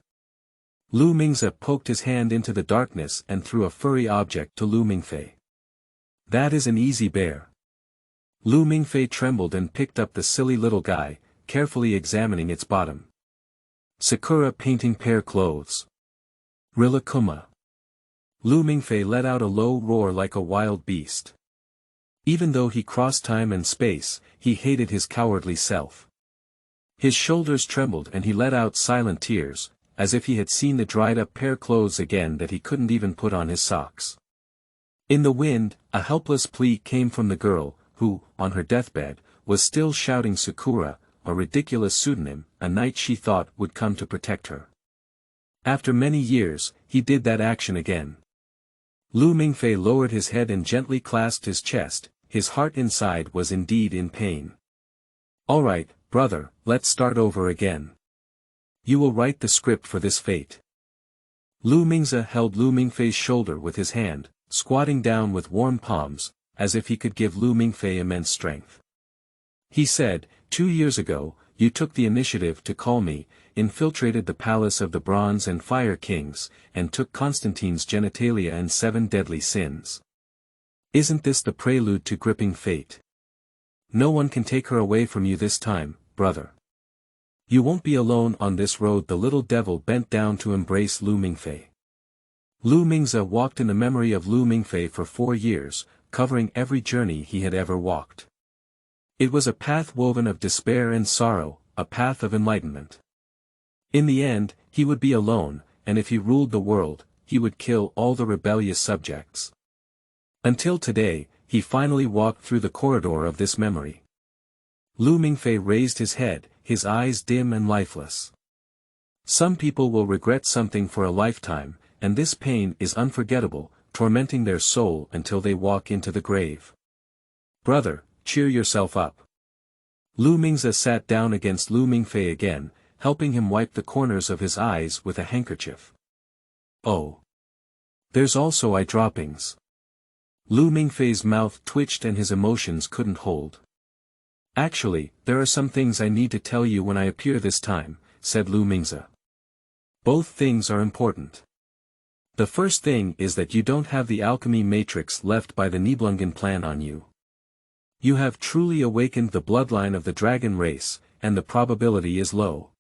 Lu Mingze poked his hand into the darkness and threw a furry object to Lu Mingfei. "That is an easy bear." Lu Mingfei trembled and picked up the silly little guy, carefully examining its bottom. "Sakura painting pear clothes. Rilakuma." Lu Mingfei let out a low roar like a wild beast. Even though he crossed time and space, he hated his cowardly self. His shoulders trembled and he let out silent tears, as if he had seen the dried-up pear clothes again that he couldn't even put on his socks. In the wind, a helpless plea came from the girl, who, on her deathbed, was still shouting Sakura, a ridiculous pseudonym, a knight she thought would come to protect her. After many years, he did that action again. Lu Mingfei lowered his head and gently clasped his chest, his heart inside was indeed in pain. "All right, brother, let's start over again. You will write the script for this fate." Lu Mingze held Lu Mingfei's shoulder with his hand, squatting down with warm palms, as if he could give Lu Mingfei immense strength. He said, 2 years ago, you took the initiative to call me, infiltrated the palace of the Bronze and Fire Kings, and took Constantine's genitalia and 7 deadly sins. Isn't this the prelude to gripping fate? No one can take her away from you this time, brother. You won't be alone on this road. The little devil bent down to embrace Lu Mingfei. Lu Mingze walked in the memory of Lu Mingfei for 4 years, covering every journey he had ever walked. It was a path woven of despair and sorrow, a path of enlightenment. In the end, he would be alone, and if he ruled the world, he would kill all the rebellious subjects. Until today, he finally walked through the corridor of this memory. Lu Mingfei raised his head, his eyes dim and lifeless. Some people will regret something for a lifetime, and this pain is unforgettable, tormenting their soul until they walk into the grave. Brother, cheer yourself up. Lu Mingze sat down against Lu Mingfei again, helping him wipe the corners of his eyes with a handkerchief. Oh. There's also eye droppings. Lu Mingfei's mouth twitched and his emotions couldn't hold. Actually, there are some things I need to tell you when I appear this time, said Lu Mingze. Both things are important. The first thing is that you don't have the alchemy matrix left by the Nibelungen Plan on you. You have truly awakened the bloodline of the dragon race, and the probability is low.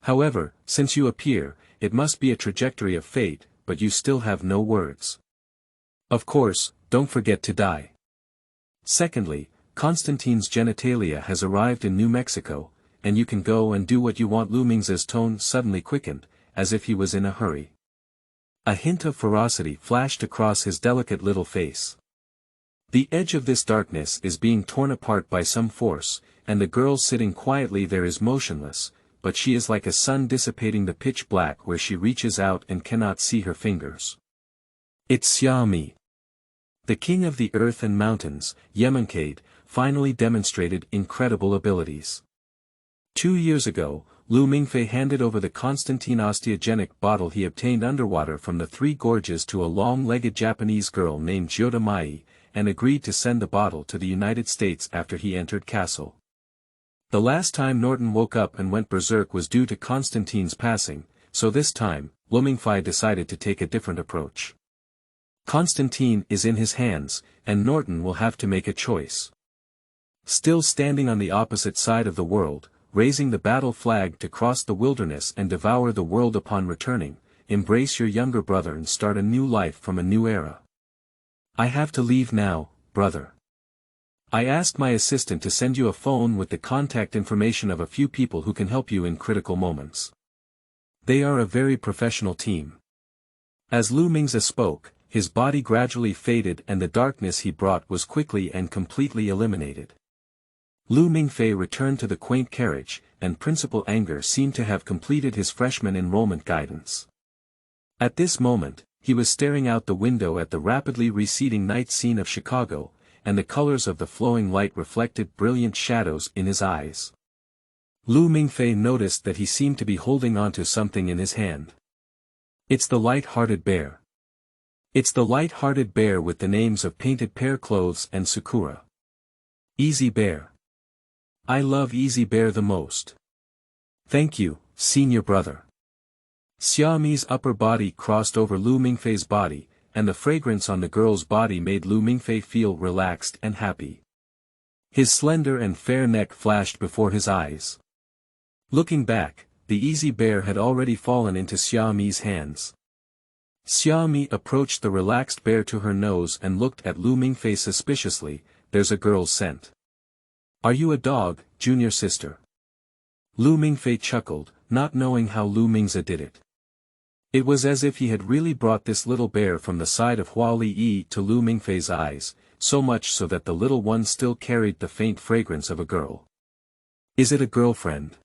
However, since you appear, it must be a trajectory of fate, but you still have no words. Of course, don't forget to die. Secondly, Constantine's genitalia has arrived in New Mexico, and you can go and do what you want. Lu Mingze's tone suddenly quickened, as if he was in a hurry. A hint of ferocity flashed across his delicate little face. The edge of this darkness is being torn apart by some force, and the girl sitting quietly there is motionless, but she is like a sun dissipating the pitch black where she reaches out and cannot see her fingers. It's Xia Mi. The king of the earth and mountains, Yemenkade, finally demonstrated incredible abilities. 2 years ago, Lu Mingfei handed over the Constantine osteogenic bottle he obtained underwater from the Three Gorges to a long-legged Japanese girl named Jyoda Mai, and agreed to send the bottle to the United States after he entered Kassel. The last time Norton woke up and went berserk was due to Constantine's passing, so this time, Lu Mingfei decided to take a different approach. Constantine is in his hands, and Norton will have to make a choice. Still standing on the opposite side of the world, raising the battle flag to cross the wilderness and devour the world upon returning, embrace your younger brother and start a new life from a new era. I have to leave now, brother. I asked my assistant to send you a phone with the contact information of a few people who can help you in critical moments. They are a very professional team. As Lu Mingze spoke, his body gradually faded and the darkness he brought was quickly and completely eliminated. Lu Mingfei returned to the quaint carriage, and Principal Anger seemed to have completed his freshman enrollment guidance. At this moment, he was staring out the window at the rapidly receding night scene of Chicago, and the colors of the flowing light reflected brilliant shadows in his eyes. Lu Mingfei noticed that he seemed to be holding onto something in his hand. It's the light-hearted bear. It's the light-hearted bear with the names of Painted Pear Clothes and Sakura. Easy Bear. I love Easy Bear the most. Thank you, senior brother. Xia Mi's upper body crossed over Lu Mingfei's body, and the fragrance on the girl's body made Lu Mingfei feel relaxed and happy. His slender and fair neck flashed before his eyes. Looking back, the Easy Bear had already fallen into Xia Mi's hands. Xia Mi approached the relaxed bear to her nose and looked at Lu Mingfei suspiciously. There's a girl's scent. Are you a dog, junior sister? Lu Mingfei chuckled, not knowing how Lu Mingze did it. It was as if he had really brought this little bear from the side of Hua Liyi to Lu Mingfei's eyes, so much so that the little one still carried the faint fragrance of a girl. Is it a girlfriend?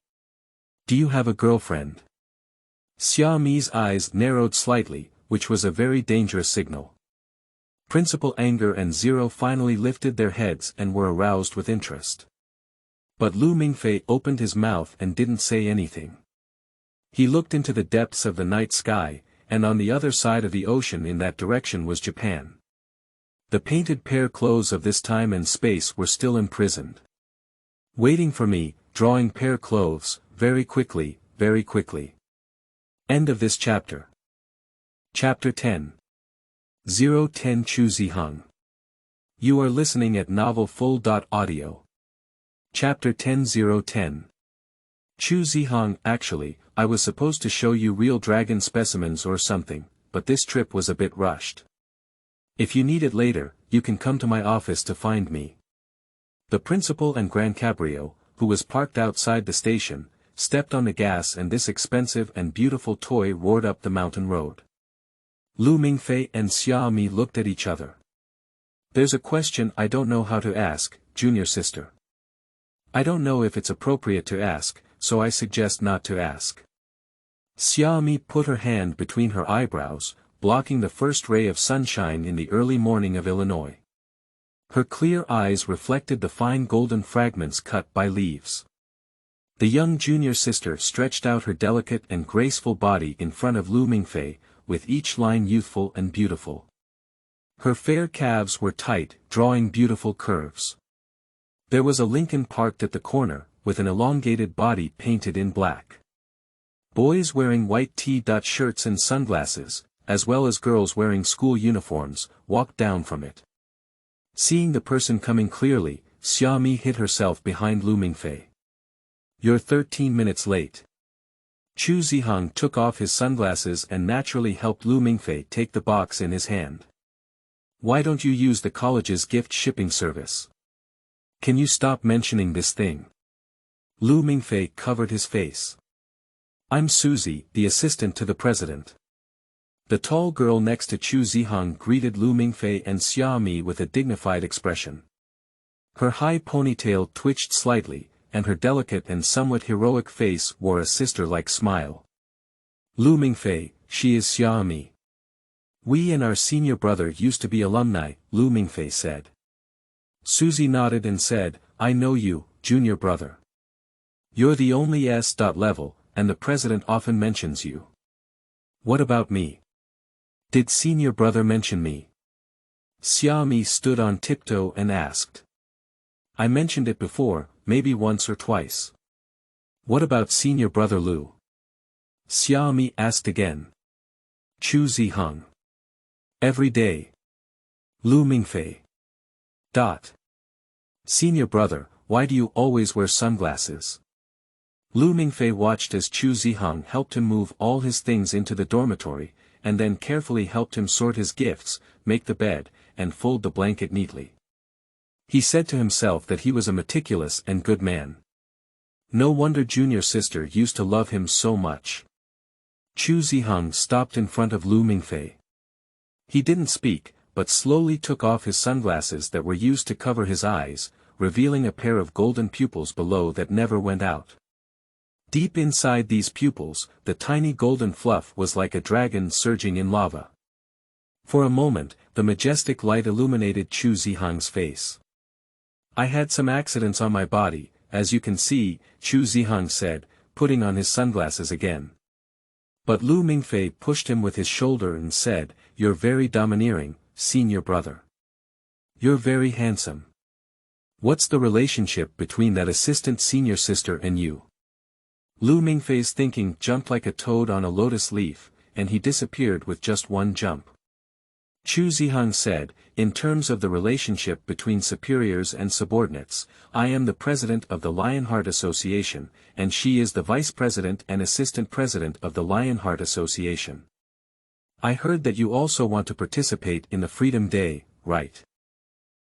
Do you have a girlfriend? Xia Mi's eyes narrowed slightly, which was a very dangerous signal. Principal Anger and Zero finally lifted their heads and were aroused with interest. But Lu Mingfei opened his mouth and didn't say anything. He looked into the depths of the night sky, and on the other side of the ocean in that direction was Japan. The painted pear clothes of this time and space were still imprisoned. Waiting for me, drawing pear clothes, very quickly, very quickly. End of this chapter. Chapter 10. 010 Chu Zihang. You are listening at novelfull.audio. Chapter 10:010. Chu Zihang. Actually, I was supposed to show you real dragon specimens or something, but this trip was a bit rushed. If you need it later, you can come to my office to find me. The principal and Grand Cabrio, who was parked outside the station, stepped on the gas and this expensive and beautiful toy roared up the mountain road. Lu Mingfei and Xia Mi looked at each other. There's a question I don't know how to ask, junior sister. I don't know if it's appropriate to ask, so I suggest not to ask. Xia Mi put her hand between her eyebrows, blocking the first ray of sunshine in the early morning of Illinois. Her clear eyes reflected the fine golden fragments cut by leaves. The young junior sister stretched out her delicate and graceful body in front of Lu Mingfei, with each line youthful and beautiful. Her fair calves were tight, drawing beautiful curves. There was a Lincoln parked at the corner, with an elongated body painted in black. Boys wearing white T-shirts and sunglasses, as well as girls wearing school uniforms, walked down from it. Seeing the person coming clearly, Xia Mi hid herself behind Lu Mingfei. You're 13 minutes late. Chu Zihang took off his sunglasses and naturally helped Lu Mingfei take the box in his hand. Why don't you use the college's gift shipping service? Can you stop mentioning this thing? Lu Mingfei covered his face. I'm Susie, the assistant to the president. The tall girl next to Chu Zihang greeted Lu Mingfei and Xia Mi with a dignified expression. Her high ponytail twitched slightly, and her delicate and somewhat heroic face wore a sister-like smile. Lu Mingfei, she is Xia Mi. We and our senior brother used to be alumni, Lu Mingfei said. Suzy nodded and said, I know you, junior brother. You're the only S.level, and the president often mentions you. What about me? Did senior brother mention me? Xia Mi stood on tiptoe and asked. I mentioned it before, maybe once or twice. What about senior brother Lu? Xia Mi asked again. Chu Zihang. Every day. Lu Mingfei. Senior brother, why do you always wear sunglasses? Lu Mingfei watched as Chu Zihang helped him move all his things into the dormitory, and then carefully helped him sort his gifts, make the bed, and fold the blanket neatly. He said to himself that he was a meticulous and good man. No wonder junior sister used to love him so much. Chu Zihang stopped in front of Lu Mingfei. He didn't speak, but slowly took off his sunglasses that were used to cover his eyes, revealing a pair of golden pupils below that never went out. Deep inside these pupils, the tiny golden fluff was like a dragon surging in lava. For a moment, the majestic light illuminated Chu Zihang's face. I had some accidents on my body, as you can see, Chu Zihang said, putting on his sunglasses again. But Lu Mingfei pushed him with his shoulder and said, You're very domineering, senior brother. You're very handsome. What's the relationship between that assistant senior sister and you? Lu Mingfei's thinking jumped like a toad on a lotus leaf, and he disappeared with just one jump. Chu Zihang said, in terms of the relationship between superiors and subordinates, I am the president of the Lionheart Association, and she is the vice president and assistant president of the Lionheart Association. I heard that you also want to participate in the Freedom Day, right?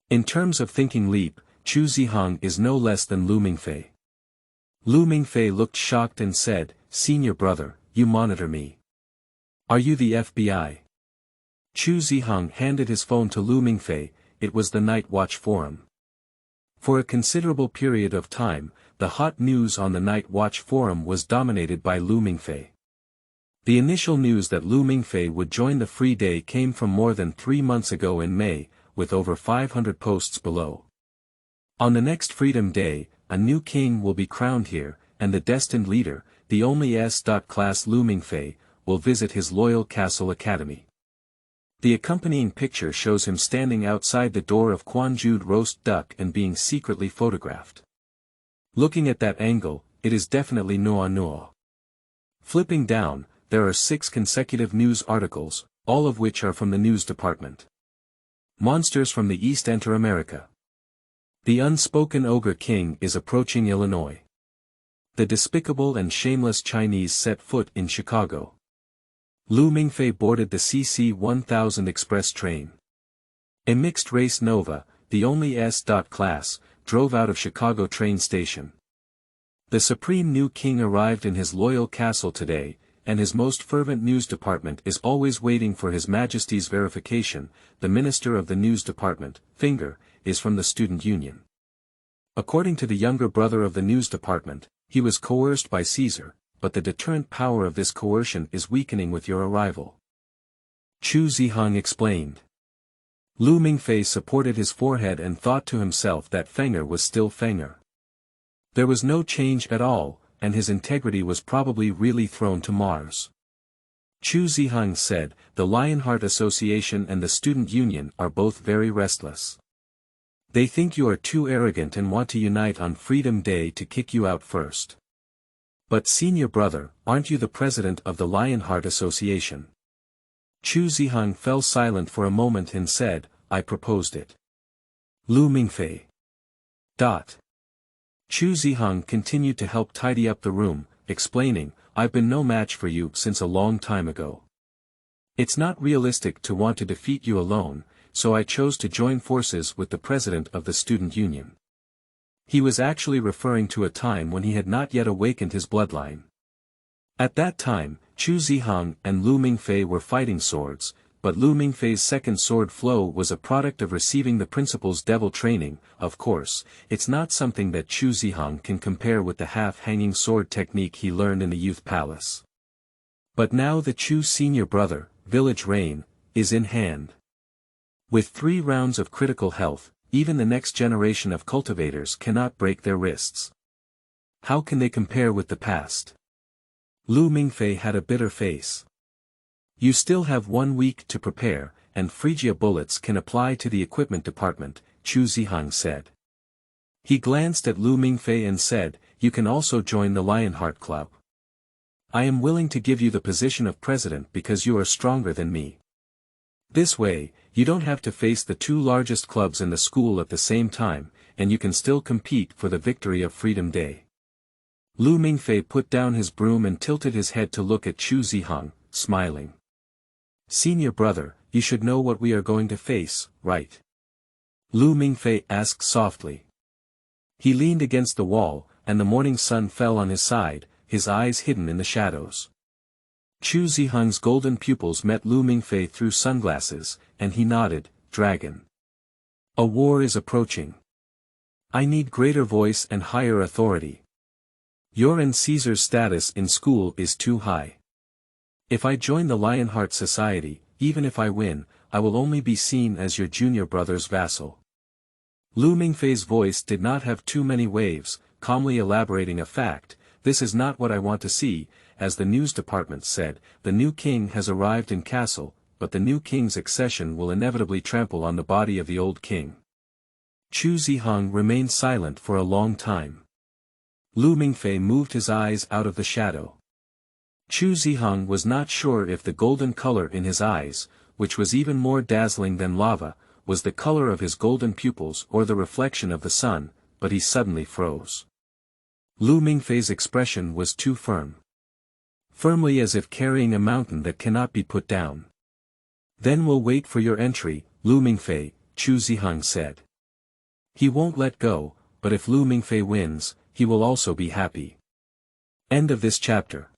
In terms of thinking leap, Chu Zihang is no less than Lu Mingfei. Lu Mingfei looked shocked and said, Senior brother, you monitor me. Are you the FBI? Chu Zihang handed his phone to Lu Mingfei. It was the Night Watch Forum. For a considerable period of time, the hot news on the Night Watch Forum was dominated by Lu Mingfei. The initial news that Lu Mingfei would join the Free Day came from more than 3 months ago in May, with over 500 posts below. On the next Freedom Day, a new king will be crowned here, and the destined leader, the only S.class Lu Mingfei, will visit his loyal Kassel Academy. The accompanying picture shows him standing outside the door of Quanjued roast duck and being secretly photographed. Looking at that angle, it is definitely Nono. Flipping down, there are 6 consecutive news articles, all of which are from the news department. Monsters from the East enter America. The unspoken ogre king is approaching Illinois. The despicable and shameless Chinese set foot in Chicago. Lu Mingfei boarded the CC-1000 express train. A mixed-race Nova, the only S.class, drove out of Chicago train station. The supreme new king arrived in his loyal castle today, and his most fervent news department is always waiting for His Majesty's verification. The minister of the news department, Finger, is from the student union. According to the younger brother of the news department, he was coerced by Caesar, but the deterrent power of this coercion is weakening with your arrival. Chu Zihang explained. Lu Mingfei supported his forehead and thought to himself that Fenger was still Fenger. There was no change at all, and his integrity was probably really thrown to Mars. Chu Zihang said, the Lionheart Association and the Student Union are both very restless. They think you are too arrogant and want to unite on Freedom Day to kick you out first. But senior brother, aren't you the president of the Lionheart Association? Chu Zihang fell silent for a moment and said, I proposed it. Lu Mingfei. Chu Zihang continued to help tidy up the room, explaining, I've been no match for you since a long time ago. It's not realistic to want to defeat you alone, so I chose to join forces with the president of the student union. He was actually referring to a time when he had not yet awakened his bloodline. At that time, Chu Zihang and Lu Mingfei were fighting swords, but Lu Mingfei's second sword flow was a product of receiving the principal's devil training. Of course, it's not something that Chu Zihang can compare with the half-hanging sword technique he learned in the youth palace. But now the Chu senior brother, village reign, is in hand. With 3 rounds of critical health, even the next generation of cultivators cannot break their wrists. How can they compare with the past? Lu Mingfei had a bitter face. You still have 1 week to prepare, and Phrygia bullets can apply to the equipment department, Chu Zihang said. He glanced at Lu Mingfei and said, you can also join the Lionheart Club. I am willing to give you the position of president because you are stronger than me. This way, you don't have to face the 2 largest clubs in the school at the same time, and you can still compete for the victory of Freedom Day. Lu Mingfei put down his broom and tilted his head to look at Chu Zihang, smiling. Senior brother, you should know what we are going to face, right? Lu Mingfei asked softly. He leaned against the wall, and the morning sun fell on his side, his eyes hidden in the shadows. Chu Zihang's golden pupils met Lu Mingfei through sunglasses, and he nodded, dragon. A war is approaching. I need greater voice and higher authority. Your and Caesar's status in school is too high. If I join the Lionheart Society, even if I win, I will only be seen as your junior brother's vassal. Lu Mingfei's voice did not have too many waves, calmly elaborating a fact. This is not what I want to see. As the news department said, the new king has arrived in Kassel, but the new king's accession will inevitably trample on the body of the old king. Chu Zihang remained silent for a long time. Lu Mingfei moved his eyes out of the shadow. Chu Zihang was not sure if the golden color in his eyes, which was even more dazzling than lava, was the color of his golden pupils or the reflection of the sun, but he suddenly froze. Lu Mingfei's expression was too firm. Firmly as if carrying a mountain that cannot be put down. Then we'll wait for your entry, Lu Mingfei, Chu Zihang said. He won't let go, but if Lu Mingfei wins, he will also be happy. End of this chapter.